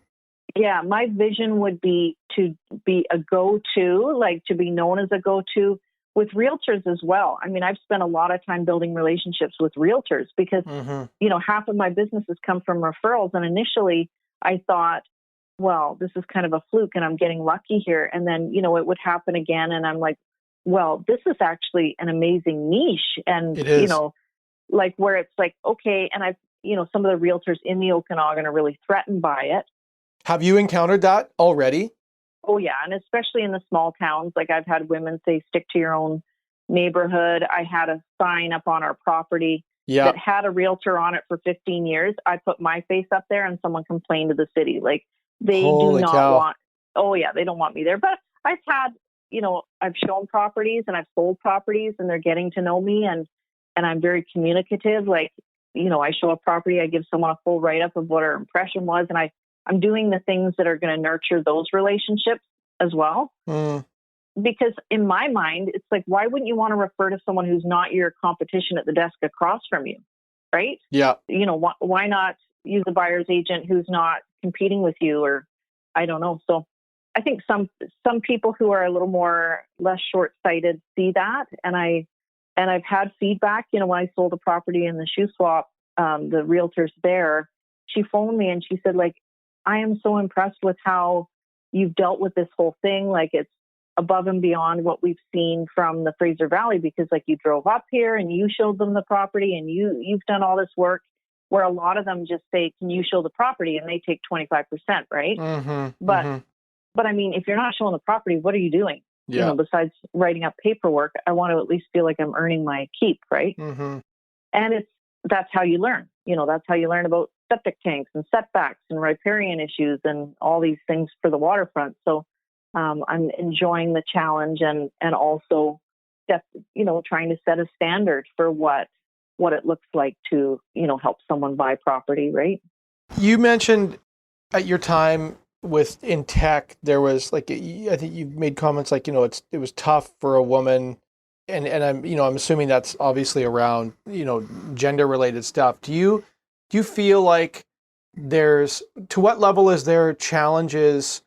Yeah, my vision would be to be a go-to, like to be known as a go-to with realtors as well. I mean, I've spent a lot of time building relationships with realtors because, half of my businesses come from referrals. And initially I thought, well, this is kind of a fluke and I'm getting lucky here. And then, it would happen again. And I'm like, well, this is actually an amazing niche. And, It is. like where it's like, okay. And I've, some of the realtors in the Okanagan are really threatened by it. Have you encountered that already? Oh, yeah. And especially in the small towns, like I've had women say, stick to your own neighborhood. I had a sign up on our property that had a realtor on it for 15 years. I put my face up there and someone complained to the city. Like, they Holy do not cow. want, oh, yeah, they don't want me there. But I've had, I've shown properties and I've sold properties, and they're getting to know me, and I'm very communicative. Like, I show a property, I give someone a full write-up of what our impression was, and I'm doing the things that are going to nurture those relationships as well. Because in my mind, it's like, why wouldn't you want to refer to someone who's not your competition at the desk across from you, right? Yeah. Why not use a buyer's agent who's not competing with you, or I don't know. So I think some people who are a little less short-sighted see that, and I've had feedback. When I sold a property in the shoe swap, the realtor's there, she phoned me and she said, like, I am so impressed with how you've dealt with this whole thing. Like, it's above and beyond what we've seen from the Fraser Valley, because like you drove up here and you showed them the property and you've done all this work, where a lot of them just say, can you show the property? And they take 25%, right? But I mean, if you're not showing the property, what are you doing? Yeah. Besides writing up paperwork, I want to at least feel like I'm earning my keep, right? And that's how you learn. That's how you learn about septic tanks and setbacks and riparian issues and all these things for the waterfront. So I'm enjoying the challenge and also trying to set a standard for what it looks like to, help someone buy property, right? You mentioned at your time in tech, there was like, I think you made comments like, it was tough for a woman, and I'm assuming that's obviously around, gender related stuff. Do you feel like to what level is there challenges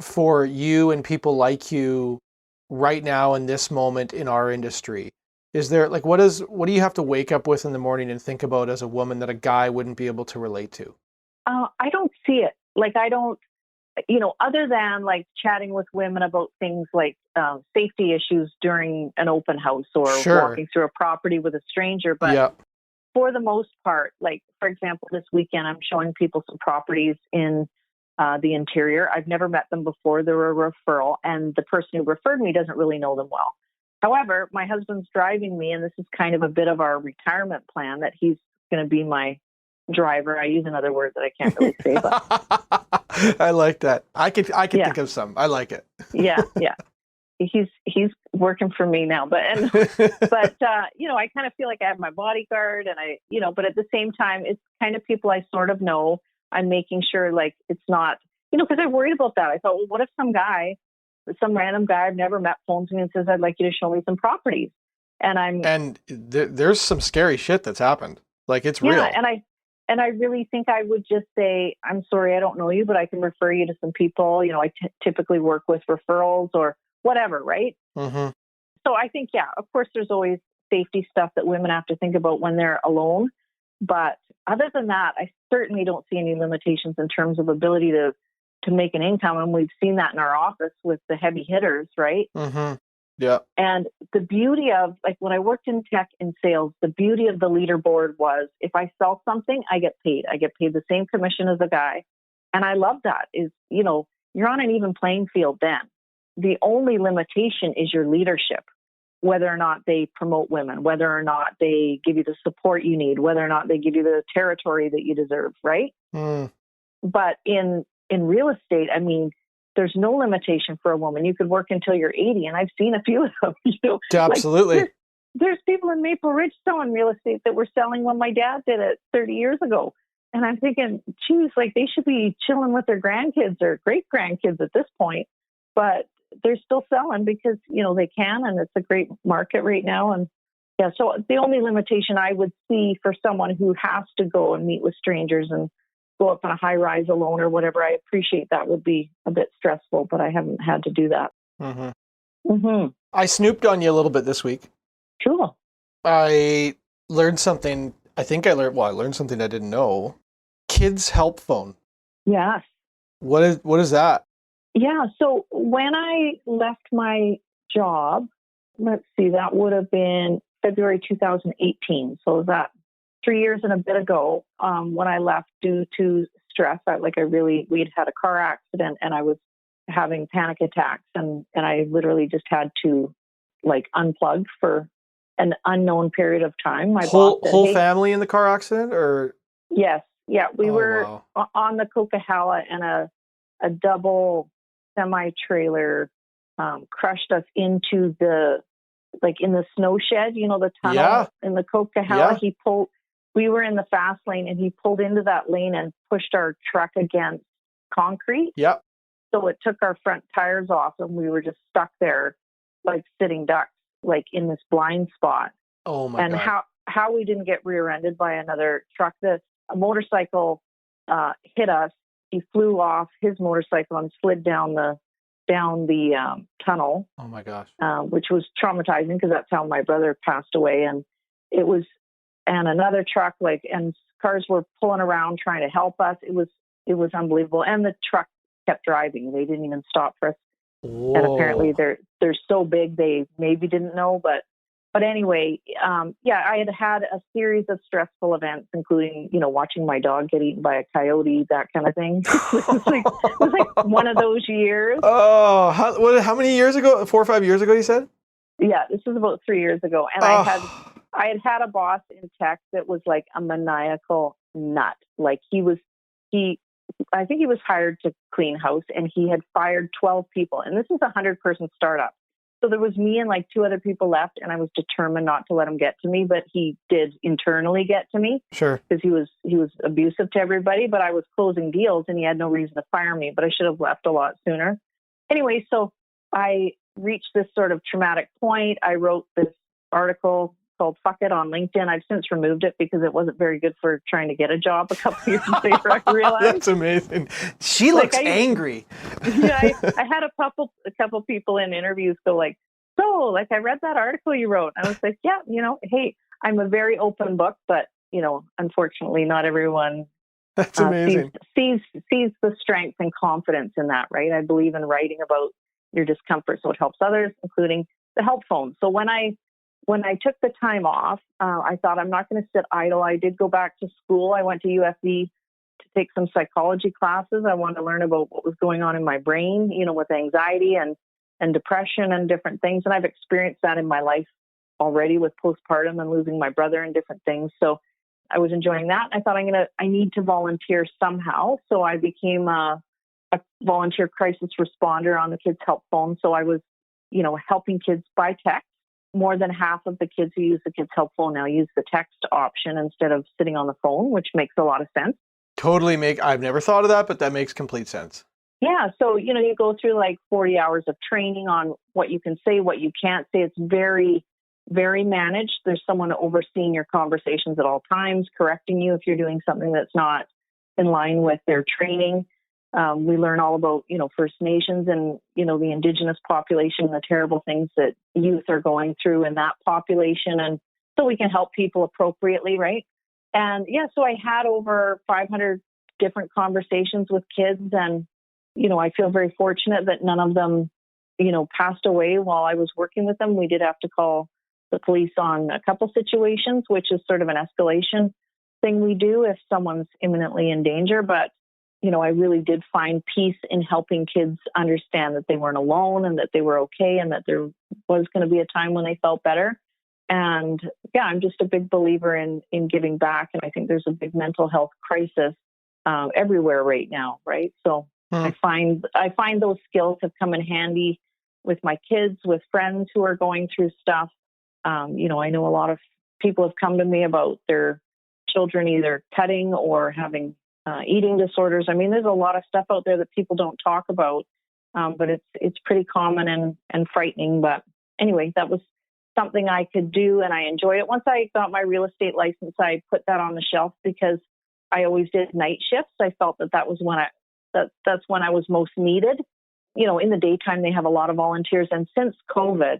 for you and people like you right now in this moment in our industry? Is there like, what do you have to wake up with in the morning and think about as a woman that a guy wouldn't be able to relate to? I don't see it. Like, I don't, other than like chatting with women about things like safety issues during an open house or walking through a property with a stranger. But for the most part, like, for example, this weekend, I'm showing people some properties in the interior. I've never met them before. They're a referral, and the person who referred me doesn't really know them well. However, my husband's driving me, and this is kind of a bit of our retirement plan, that he's going to be my driver. I use another word that I can't really say, but I like that. I could think of some. I like it. yeah. He's working for me now, but I kind of feel like I have my bodyguard, and but at the same time, it's kind of people I sort of know. I'm making sure, like, it's not, because I worried about that. I thought, well, what if some random guy I've never met phones me and says, I'd like you to show me some properties. And there's some scary shit that's happened. Like, it's real. And I really think I would just say, I'm sorry, I don't know you, but I can refer you to some people. I typically work with referrals or whatever, right? Mm-hmm. So I think, of course, there's always safety stuff that women have to think about when they're alone. But other than that, I certainly don't see any limitations in terms of ability to make an income. And we've seen that in our office with the heavy hitters, right? Mm-hmm. Yeah. And the beauty of, like, when I worked in tech and sales, the beauty of the leaderboard was, if I sell something, I get paid. I get paid the same commission as a guy. And I love that. You're on an even playing field then. The only limitation is your leadership, whether or not they promote women, whether or not they give you the support you need, whether or not they give you the territory that you deserve, right? But in real estate, I mean, there's no limitation for a woman. You could work until you're 80, and I've seen a few of them. Absolutely. Like, there's people in Maple Ridge selling real estate that were selling when my dad did it 30 years ago. And I'm thinking, geez, like, they should be chilling with their grandkids or great grandkids at this point. But they're still selling because, they can, and it's a great market right now. And so the only limitation I would see for someone who has to go and meet with strangers and go up on a high rise alone or whatever, I appreciate that would be a bit stressful, but I haven't had to do that. Mm-hmm. Mm-hmm. I snooped on you a little bit this week. Cool. I learned something. I learned something I didn't know. Kids Help Phone. Yes. What is that? Yeah. So when I left my job, let's see, that would have been February 2018. So that 3 years and a bit ago, when I left due to stress, we'd had a car accident and I was having panic attacks, and I literally just had to unplug for an unknown period of time. My whole boss said, "Hey," family in the car accident, or? Yes. Yeah. We were wow. on the Coquihalla, and a double semi-trailer crushed us into in the snow shed, the tunnel Yeah. in the Coquihalla. Yeah. We were in the fast lane and he pulled into that lane and pushed our truck against concrete. Yep. So it took our front tires off and we were just stuck there like sitting ducks, like in this blind spot. Oh my and God. how we didn't get rear-ended by another truck. A motorcycle hit us. He flew off his motorcycle and slid down the tunnel. Oh my gosh. Which was traumatizing because that's how my brother passed away. And another truck, and cars were pulling around trying to help us. It was unbelievable. And the truck kept driving. They didn't even stop for us. Whoa. And apparently they're so big they maybe didn't know, but anyway, I had a series of stressful events, including, watching my dog get eaten by a coyote, that kind of thing. It was like one of those years. Oh, how many years ago? 4 or 5 years ago, you said? Yeah, this was about 3 years ago. And I had a boss in tech that was like a maniacal nut. Like I think he was hired to clean house and he had fired 12 people. And this is a 100-person startup. So there was me and like 2 other people left, and I was determined not to let him get to me, but he did internally get to me. Sure. Because he was abusive to everybody, but I was closing deals and he had no reason to fire me, but I should have left a lot sooner. Anyway, so I reached this sort of traumatic point. I wrote this article called Fuck It on LinkedIn. I've since removed it because it wasn't very good for trying to get a job a couple years later, I realized. That's amazing. She looks angry. Yeah, I had a couple people in interviews go like, so I read that article you wrote. And I was like, yeah, hey, I'm a very open book, but unfortunately not everyone That's amazing. Sees the strength and confidence in that, right? I believe in writing about your discomfort so it helps others, including the help phone. So when I took the time off, I thought I'm not going to sit idle. I did go back to school. I went to UFV to take some psychology classes. I wanted to learn about what was going on in my brain, with anxiety and depression and different things. And I've experienced that in my life already with postpartum and losing my brother and different things. So I was enjoying that. I thought I need to volunteer somehow. So I became a volunteer crisis responder on the Kids Help Phone. So I was, helping kids by text. More than half of the kids who use the Kids Help Phone now use the text option instead of sitting on the phone, which makes a lot of sense. I've never thought of that, but that makes complete sense. Yeah. So, you go through like 40 hours of training on what you can say, what you can't say. It's very, very managed. There's someone overseeing your conversations at all times, correcting you if you're doing something that's not in line with their training. We learn all about, First Nations and, the Indigenous population, the terrible things that youth are going through in that population. And so we can help people appropriately, right? And so I had over 500 different conversations with kids. And, I feel very fortunate that none of them, passed away while I was working with them. We did have to call the police on a couple situations, which is sort of an escalation thing we do if someone's imminently in danger. But I really did find peace in helping kids understand that they weren't alone and that they were okay and that there was going to be a time when they felt better. And I'm just a big believer in giving back. And I think there's a big mental health crisis everywhere right now, right? So I find those skills have come in handy with my kids, with friends who are going through stuff. I know a lot of people have come to me about their children either cutting or having eating disorders. I mean, there's a lot of stuff out there that people don't talk about, but it's pretty common and frightening. But anyway, that was something I could do, and I enjoy it. Once I got my real estate license, I put that on the shelf because I always did night shifts. I felt that was when that's when I was most needed. In the daytime, they have a lot of volunteers, and since COVID,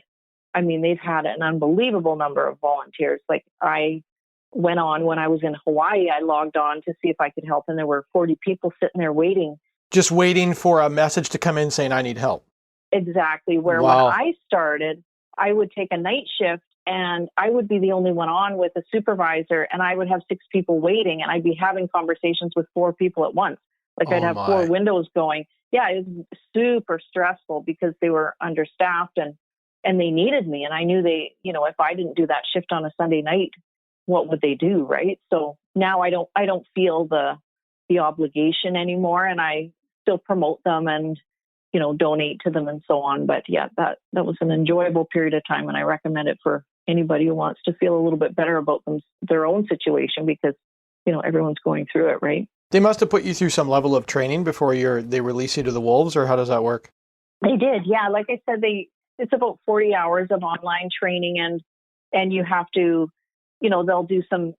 I mean, they've had an unbelievable number of volunteers. Like I went on when I was in Hawaii, I logged on to see if I could help, and there were 40 people sitting there waiting. Just waiting for a message to come in saying, I need help. Exactly. Where Wow. When I started, I would take a night shift and I would be the only one on with a supervisor, and I would have 6 people waiting, and I'd be having conversations with 4 people at once. Like I'd have 4 windows going. Yeah, it was super stressful because they were understaffed and they needed me. And I knew if I didn't do that shift on a Sunday night, what would they do, right? So now I don't feel the obligation anymore, and I still promote them and donate to them and so on. But yeah, that was an enjoyable period of time, and I recommend it for anybody who wants to feel a little bit better about their own situation, because everyone's going through it, right? They must have put you through some level of training before they release you to the wolves, or how does that work? They did, yeah. Like I said, it's about 40 hours of online training, and you have to, they'll do some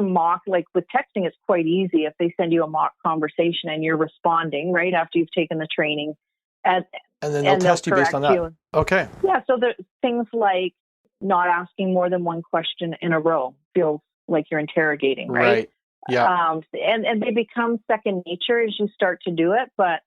mock, like with texting, it's quite easy if they send you a mock conversation and you're responding right after you've taken the training. And then they'll test you based on that. Okay. Yeah. So there's things like not asking more than one question in a row feels like you're interrogating, right? Yeah. And they become second nature as you start to do it, but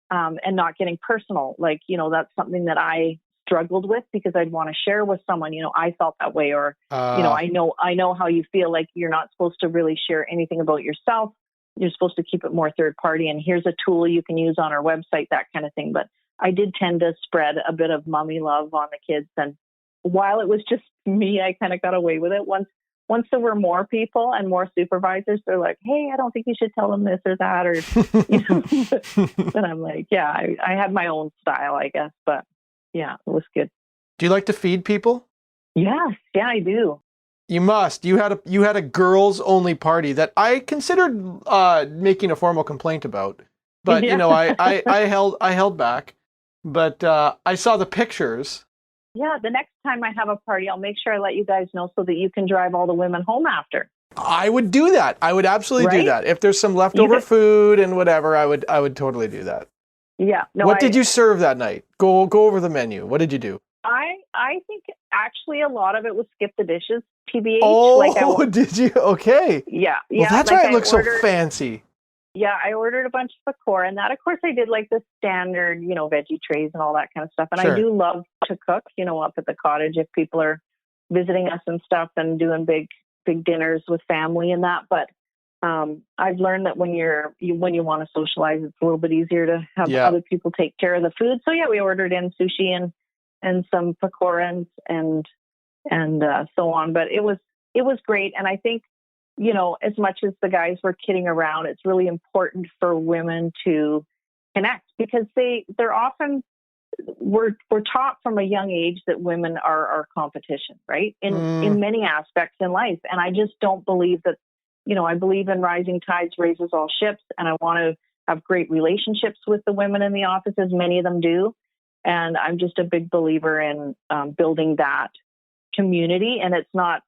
and not getting personal. Like, that's something that I struggled with, because I'd want to share with someone, I felt that way, or, I know how you feel. Like, you're not supposed to really share anything about yourself. You're supposed to keep it more third party. And here's a tool you can use on our website, that kind of thing. But I did tend to spread a bit of mommy love on the kids. And while it was just me, I kind of got away with it. Once there were more people and more supervisors, they're like, hey, I don't think you should tell them this or that. Or, and I'm like, yeah, I had my own style, I guess. But yeah, it was good. Do you like to feed people? Yes. Yeah, I do. You must. You had a girls only party that I considered making a formal complaint about. But, Yeah. I held back. But I saw the pictures. Yeah, the next time I have a party, I'll make sure I let you guys know so that you can drive all the women home after. I would do that. I would absolutely do that. If there's some leftover food and whatever, I would totally do that. Yeah. No, what did you serve that night? Go over the menu. What did you do? I think actually a lot of it was skip the dishes, TBH. Oh, did you? Okay. Yeah. Well, that's why it looks so fancy. Yeah, I ordered a bunch of pakora, and that, of course, I did like the standard, veggie trays and all that kind of stuff. And I do love to cook, up at the cottage if people are visiting us and stuff, and doing big dinners with family and that. But I've learned that when you want to socialize, it's a little bit easier to have other people take care of the food. So yeah, we ordered in sushi and some pakoras and so on. But it was great, and I think, as much as the guys were kidding around, it's really important for women to connect, because they're often, we're taught from a young age that women are our competition, right? In many aspects in life. And I just don't believe that, I believe in rising tides raises all ships, and I want to have great relationships with the women in the office, as many of them do. And I'm just a big believer in building that community. And it's not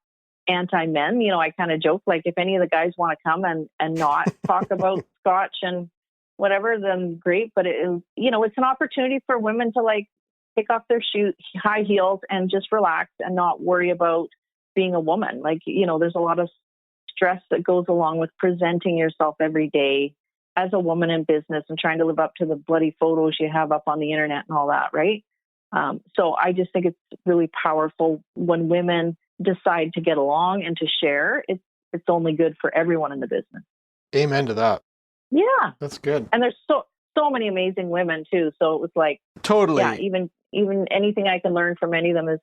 anti-men. I kind of joke, like, if any of the guys want to come and not talk about scotch and whatever, then great. But it's an opportunity for women to, like, take off their high heels and just relax and not worry about being a woman. Like, there's a lot of stress that goes along with presenting yourself every day as a woman in business and trying to live up to the bloody photos you have up on the internet and all that, right? So I just think it's really powerful when women decide to get along and to share. It's only good for everyone in the business. Amen to that. Yeah, that's good. And there's so many amazing women too. So it was like, totally. Yeah, even anything I can learn from any of them is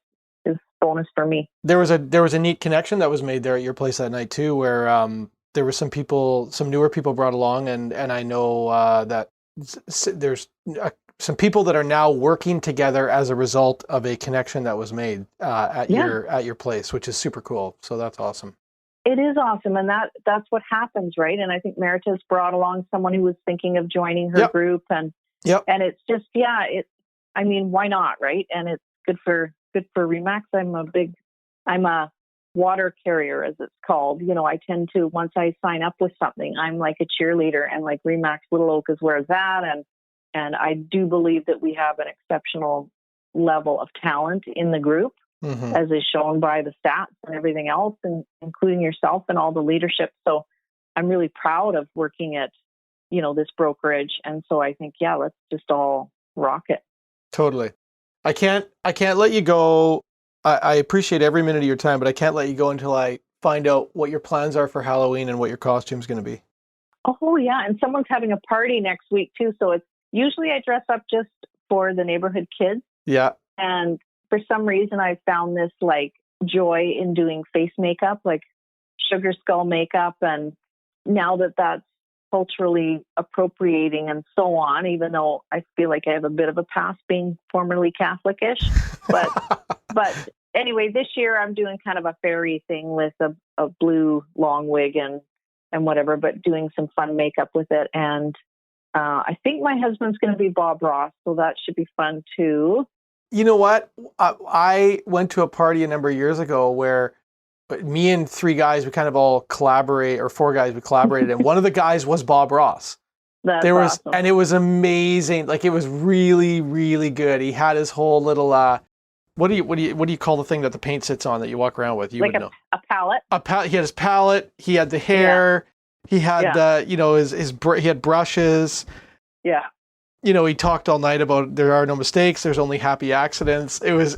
bonus for me. There was a neat connection that was made there at your place that night too, where there were some newer people brought along, and I know that there's some people that are now working together as a result of a connection that was made at your place, which is super cool. So that's awesome. It is awesome, and that's what happens, right? And I think Merita's brought along someone who was thinking of joining her group, and it's just why not, right? And it's good for Remax. I'm a water carrier, as it's called. I tend to, once I sign up with something, I'm like a cheerleader, and like Remax Little Oak is where it's at, and I do believe that we have an exceptional level of talent in the group, as is shown by the stats and everything else, and including yourself and all the leadership. So I'm really proud of working at, this brokerage. And so I think, let's just all rock it. Totally. I can't let you go. I appreciate every minute of your time, but I can't let you go until I find out what your plans are for Halloween and what your costume's going to be. Oh yeah. And someone's having a party next week too. So it's usually I dress up just for the neighborhood kids. Yeah. And for some reason I found this like joy in doing face makeup, like sugar skull makeup. And now that's culturally appropriating and so on, even though I feel like I have a bit of a past being formerly Catholic-ish. But anyway, this year I'm doing kind of a fairy thing with a blue long wig and whatever, but doing some fun makeup with it. And I think my husband's going to be Bob Ross, so that should be fun too. You know what? I went to a party a number of years ago where me and 3 guys, we kind of all collaborate, or 4 guys, we collaborated, and one of the guys was Bob Ross. That's awesome. And it was amazing. Like, it was really, really good. He had his whole little, what do you call the thing that the paint sits on that you walk around with? You like would know. A palette. He had his palette. He had the hair. He had he had brushes. Yeah. He talked all night about there are no mistakes. There's only happy accidents. It was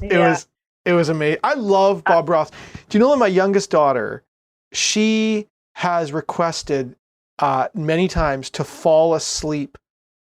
amazing. I love Bob Ross. Do you know that my youngest daughter, she has requested many times to fall asleep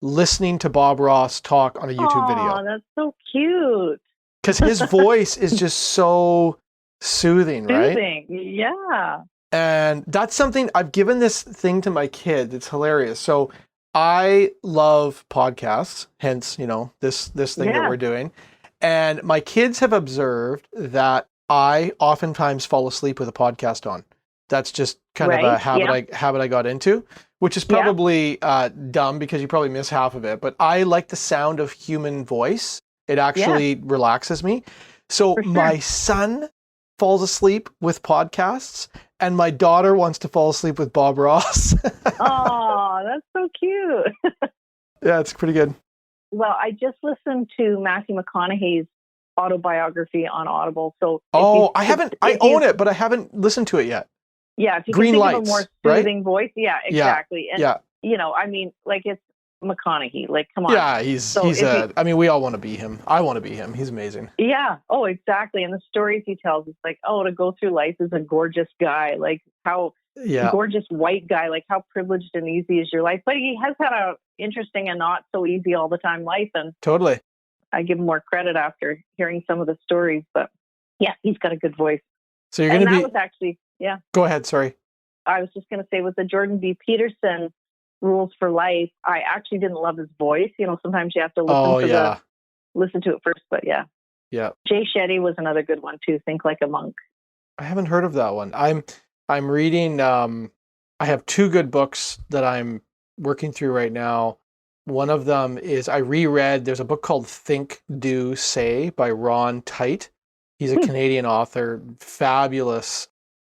listening to Bob Ross talk on a YouTube video. Oh, that's so cute. Because his voice is just so soothing, right? Soothing, yeah. And that's something, I've given this thing to my kid. It's hilarious. So I love podcasts, hence, this thing that we're doing. And my kids have observed that I oftentimes fall asleep with a podcast on. That's just kind of a habit I got into, which is probably dumb because you probably miss half of it. But I like the sound of human voice. It actually relaxes me. So my son falls asleep with podcasts, and my daughter wants to fall asleep with Bob Ross. Oh, that's so cute. Yeah, it's pretty good. Well, I just listened to Matthew McConaughey's autobiography on Audible. So I own it, but I haven't listened to it yet. Yeah, if you Green can think Lights, of a more soothing voice. Yeah, exactly. Yeah. And, I mean, like, it's McConaughey. Like, come on. Yeah, I mean, we all want to be him. I want to be him. He's amazing. Yeah. Oh, exactly. And the stories he tells, it's like, to go through life as a gorgeous guy, like how gorgeous white guy, like how privileged and easy is your life. But he has had a interesting and not so easy all the time life. And totally. I give him more credit after hearing some of the stories. But yeah, he's got a good voice. So you're going to be... was actually, Go ahead. Sorry. I was just going to say with the Jordan B. Peterson Rules for Life, I actually didn't love his voice. Sometimes you have to listen to it first, but yeah. Jay Shetty was another good one too. Think Like a Monk. I haven't heard of that one. I'm reading. I have 2 good books that I'm working through right now. One of them is I reread. There's a book called Think, Do, Say by Ron Tite. He's a Canadian author. Fabulous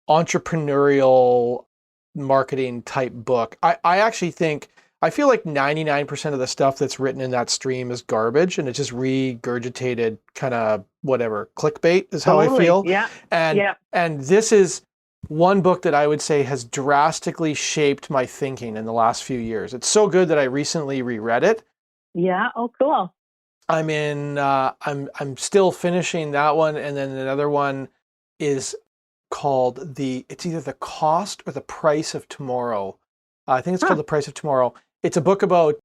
entrepreneurial marketing type book. I actually I feel like 99% of the stuff that's written in that stream is garbage, and it's just regurgitated kind of whatever clickbait is how I feel. Yeah. And this is one book that I would say has drastically shaped my thinking in the last few years. It's so good that I recently reread it. Yeah. Oh, cool. I'm still finishing that one, and then another one is called it's either The Cost or The Price of Tomorrow. I think it's called The Price of Tomorrow. It's a book about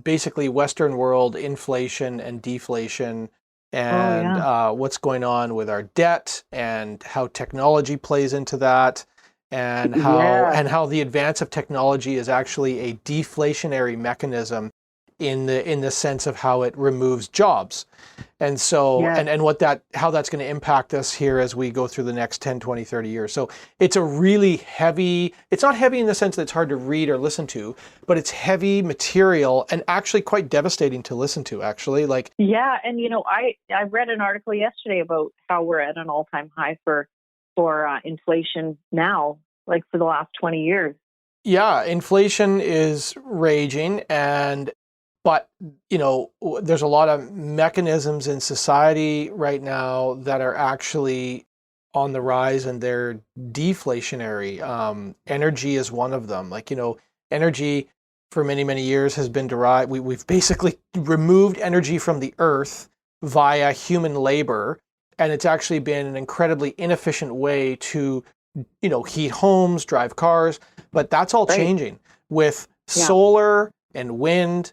basically Western world inflation and deflation and what's going on with our debt and how technology plays into that, and how the advance of technology is actually a deflationary mechanism in the sense of how it removes jobs. And so, and how that's going to impact us here as we go through the next 10, 20, 30 years. So it's a really heavy, it's not heavy in the sense that it's hard to read or listen to, but it's heavy material and actually quite devastating to listen to, actually. Yeah. And, I read an article yesterday about how we're at an all-time high for inflation now, like for the last 20 years. Yeah, inflation is raging, but, there's a lot of mechanisms in society right now that are actually on the rise, and they're deflationary. Energy is one of them. Energy for many, many years has been derived. We've basically removed energy from the earth via human labor, and it's actually been an incredibly inefficient way to, heat homes, drive cars. But that's all changing with solar and wind.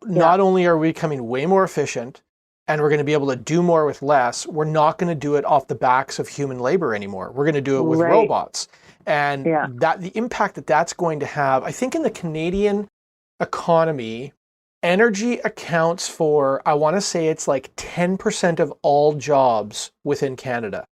Not only are we becoming way more efficient, and we're going to be able to do more with less, we're not going to do it off the backs of human labor anymore. We're going to do it with robots. And that the impact that that's going to have, I think in the Canadian economy, energy accounts for, I want to say it's like 10% of all jobs within Canada.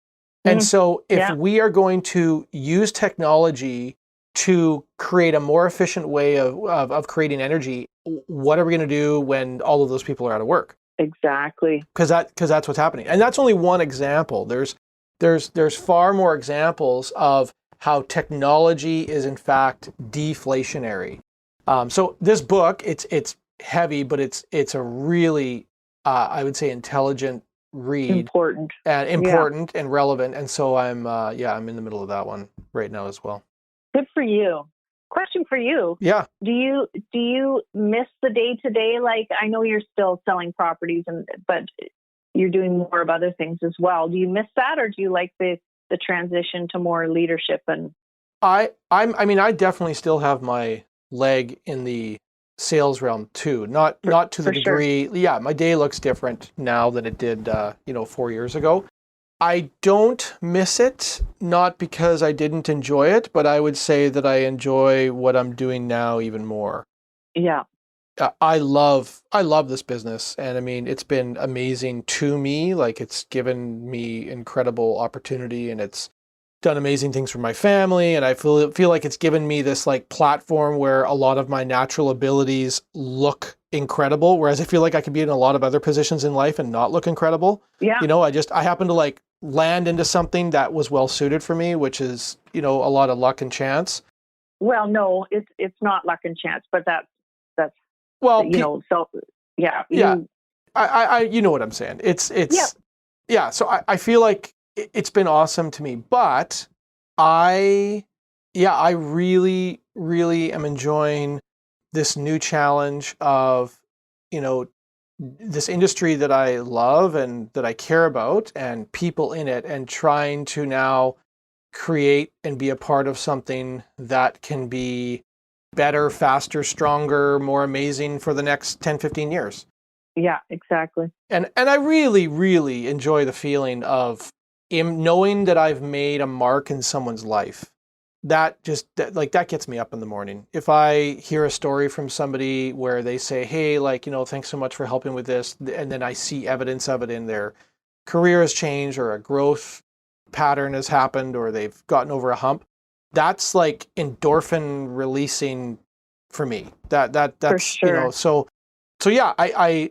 And so if we are going to use technology to create a more efficient way of creating energy, what are we going to do when all of those people are out of work? Exactly. Because that's what's happening. And that's only one example. There's far more examples of how technology is in fact deflationary. So this book, it's heavy, but it's a really, I would say, intelligent read. Important And relevant. And so I'm in the middle of that one right now as well. Good for you. Question for you. Yeah. Do you miss the day-to-day? Like, I know you're still selling properties, but you're doing more of other things as well. Do you miss that, or do you like the transition to more leadership? And I definitely still have my leg in the sales realm too. Not to the degree. Sure. Yeah, my day looks different now than it did 4 years ago. I don't miss it, not because I didn't enjoy it, but I would say that I enjoy what I'm doing now even more. Yeah. I love this business, and I mean, it's been amazing to me. Like, it's given me incredible opportunity, and it's done amazing things for my family, and I feel like it's given me this like platform where a lot of my natural abilities look incredible, whereas I feel like I could be in a lot of other positions in life and not look incredible. Yeah. I happen to like land into something that was well suited for me, which is, a lot of luck and chance. Well, no, it's not luck and chance, but that's well, so yeah. I you know what I'm saying. It's yeah. So I feel like it's been awesome to me, but I really, really am enjoying this new challenge of, this industry that I love and that I care about and people in it, and trying to now create and be a part of something that can be better, faster, stronger, more amazing for the next 10, 15 years. Yeah, exactly. And I really, really enjoy the feeling of knowing that I've made a mark in someone's life. That gets me up in the morning. If I hear a story from somebody where they say, hey, thanks so much for helping with this, and then I see evidence of it in their career has changed, or a growth pattern has happened, or they've gotten over a hump, that's like endorphin releasing for me. That's for sure. So yeah,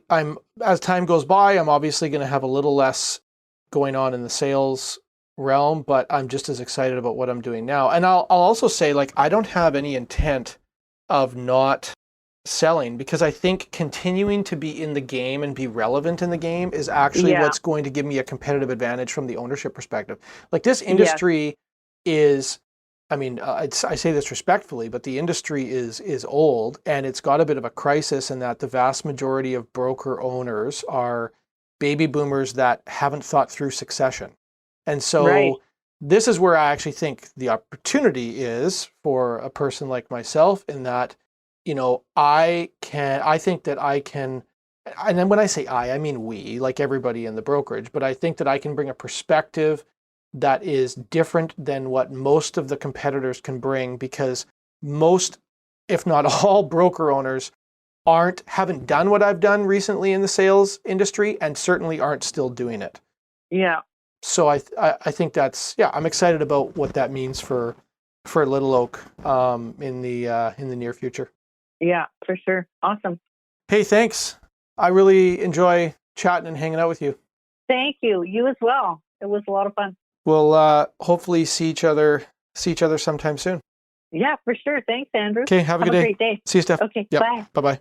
I'm as time goes by, I'm obviously going to have a little less going on in the sales realm, but I'm just as excited about what I'm doing now. And I'll also say, I don't have any intent of not selling, because I think continuing to be in the game and be relevant in the game is actually what's going to give me a competitive advantage from the ownership perspective. Like, this industry is, I say this respectfully, but the industry is old, and it's got a bit of a crisis in that the vast majority of broker owners are baby boomers that haven't thought through succession. And so this is where I actually think the opportunity is for a person like myself, in that, I think that I can, and then when I say I mean we, like everybody in the brokerage, but I think that I can bring a perspective that is different than what most of the competitors can bring, because most, if not all, broker owners haven't done what I've done recently in the sales industry, and certainly aren't still doing it. Yeah. So I think that's, I'm excited about what that means for Little Oak in the near future. Yeah, for sure. Awesome. Hey, thanks. I really enjoy chatting and hanging out with you. Thank you. You as well. It was a lot of fun. We'll hopefully see each other sometime soon. Yeah, for sure. Thanks, Andrew. Okay, have a good day. Great day. See you, Steph. Okay, yep. Bye. Bye-bye.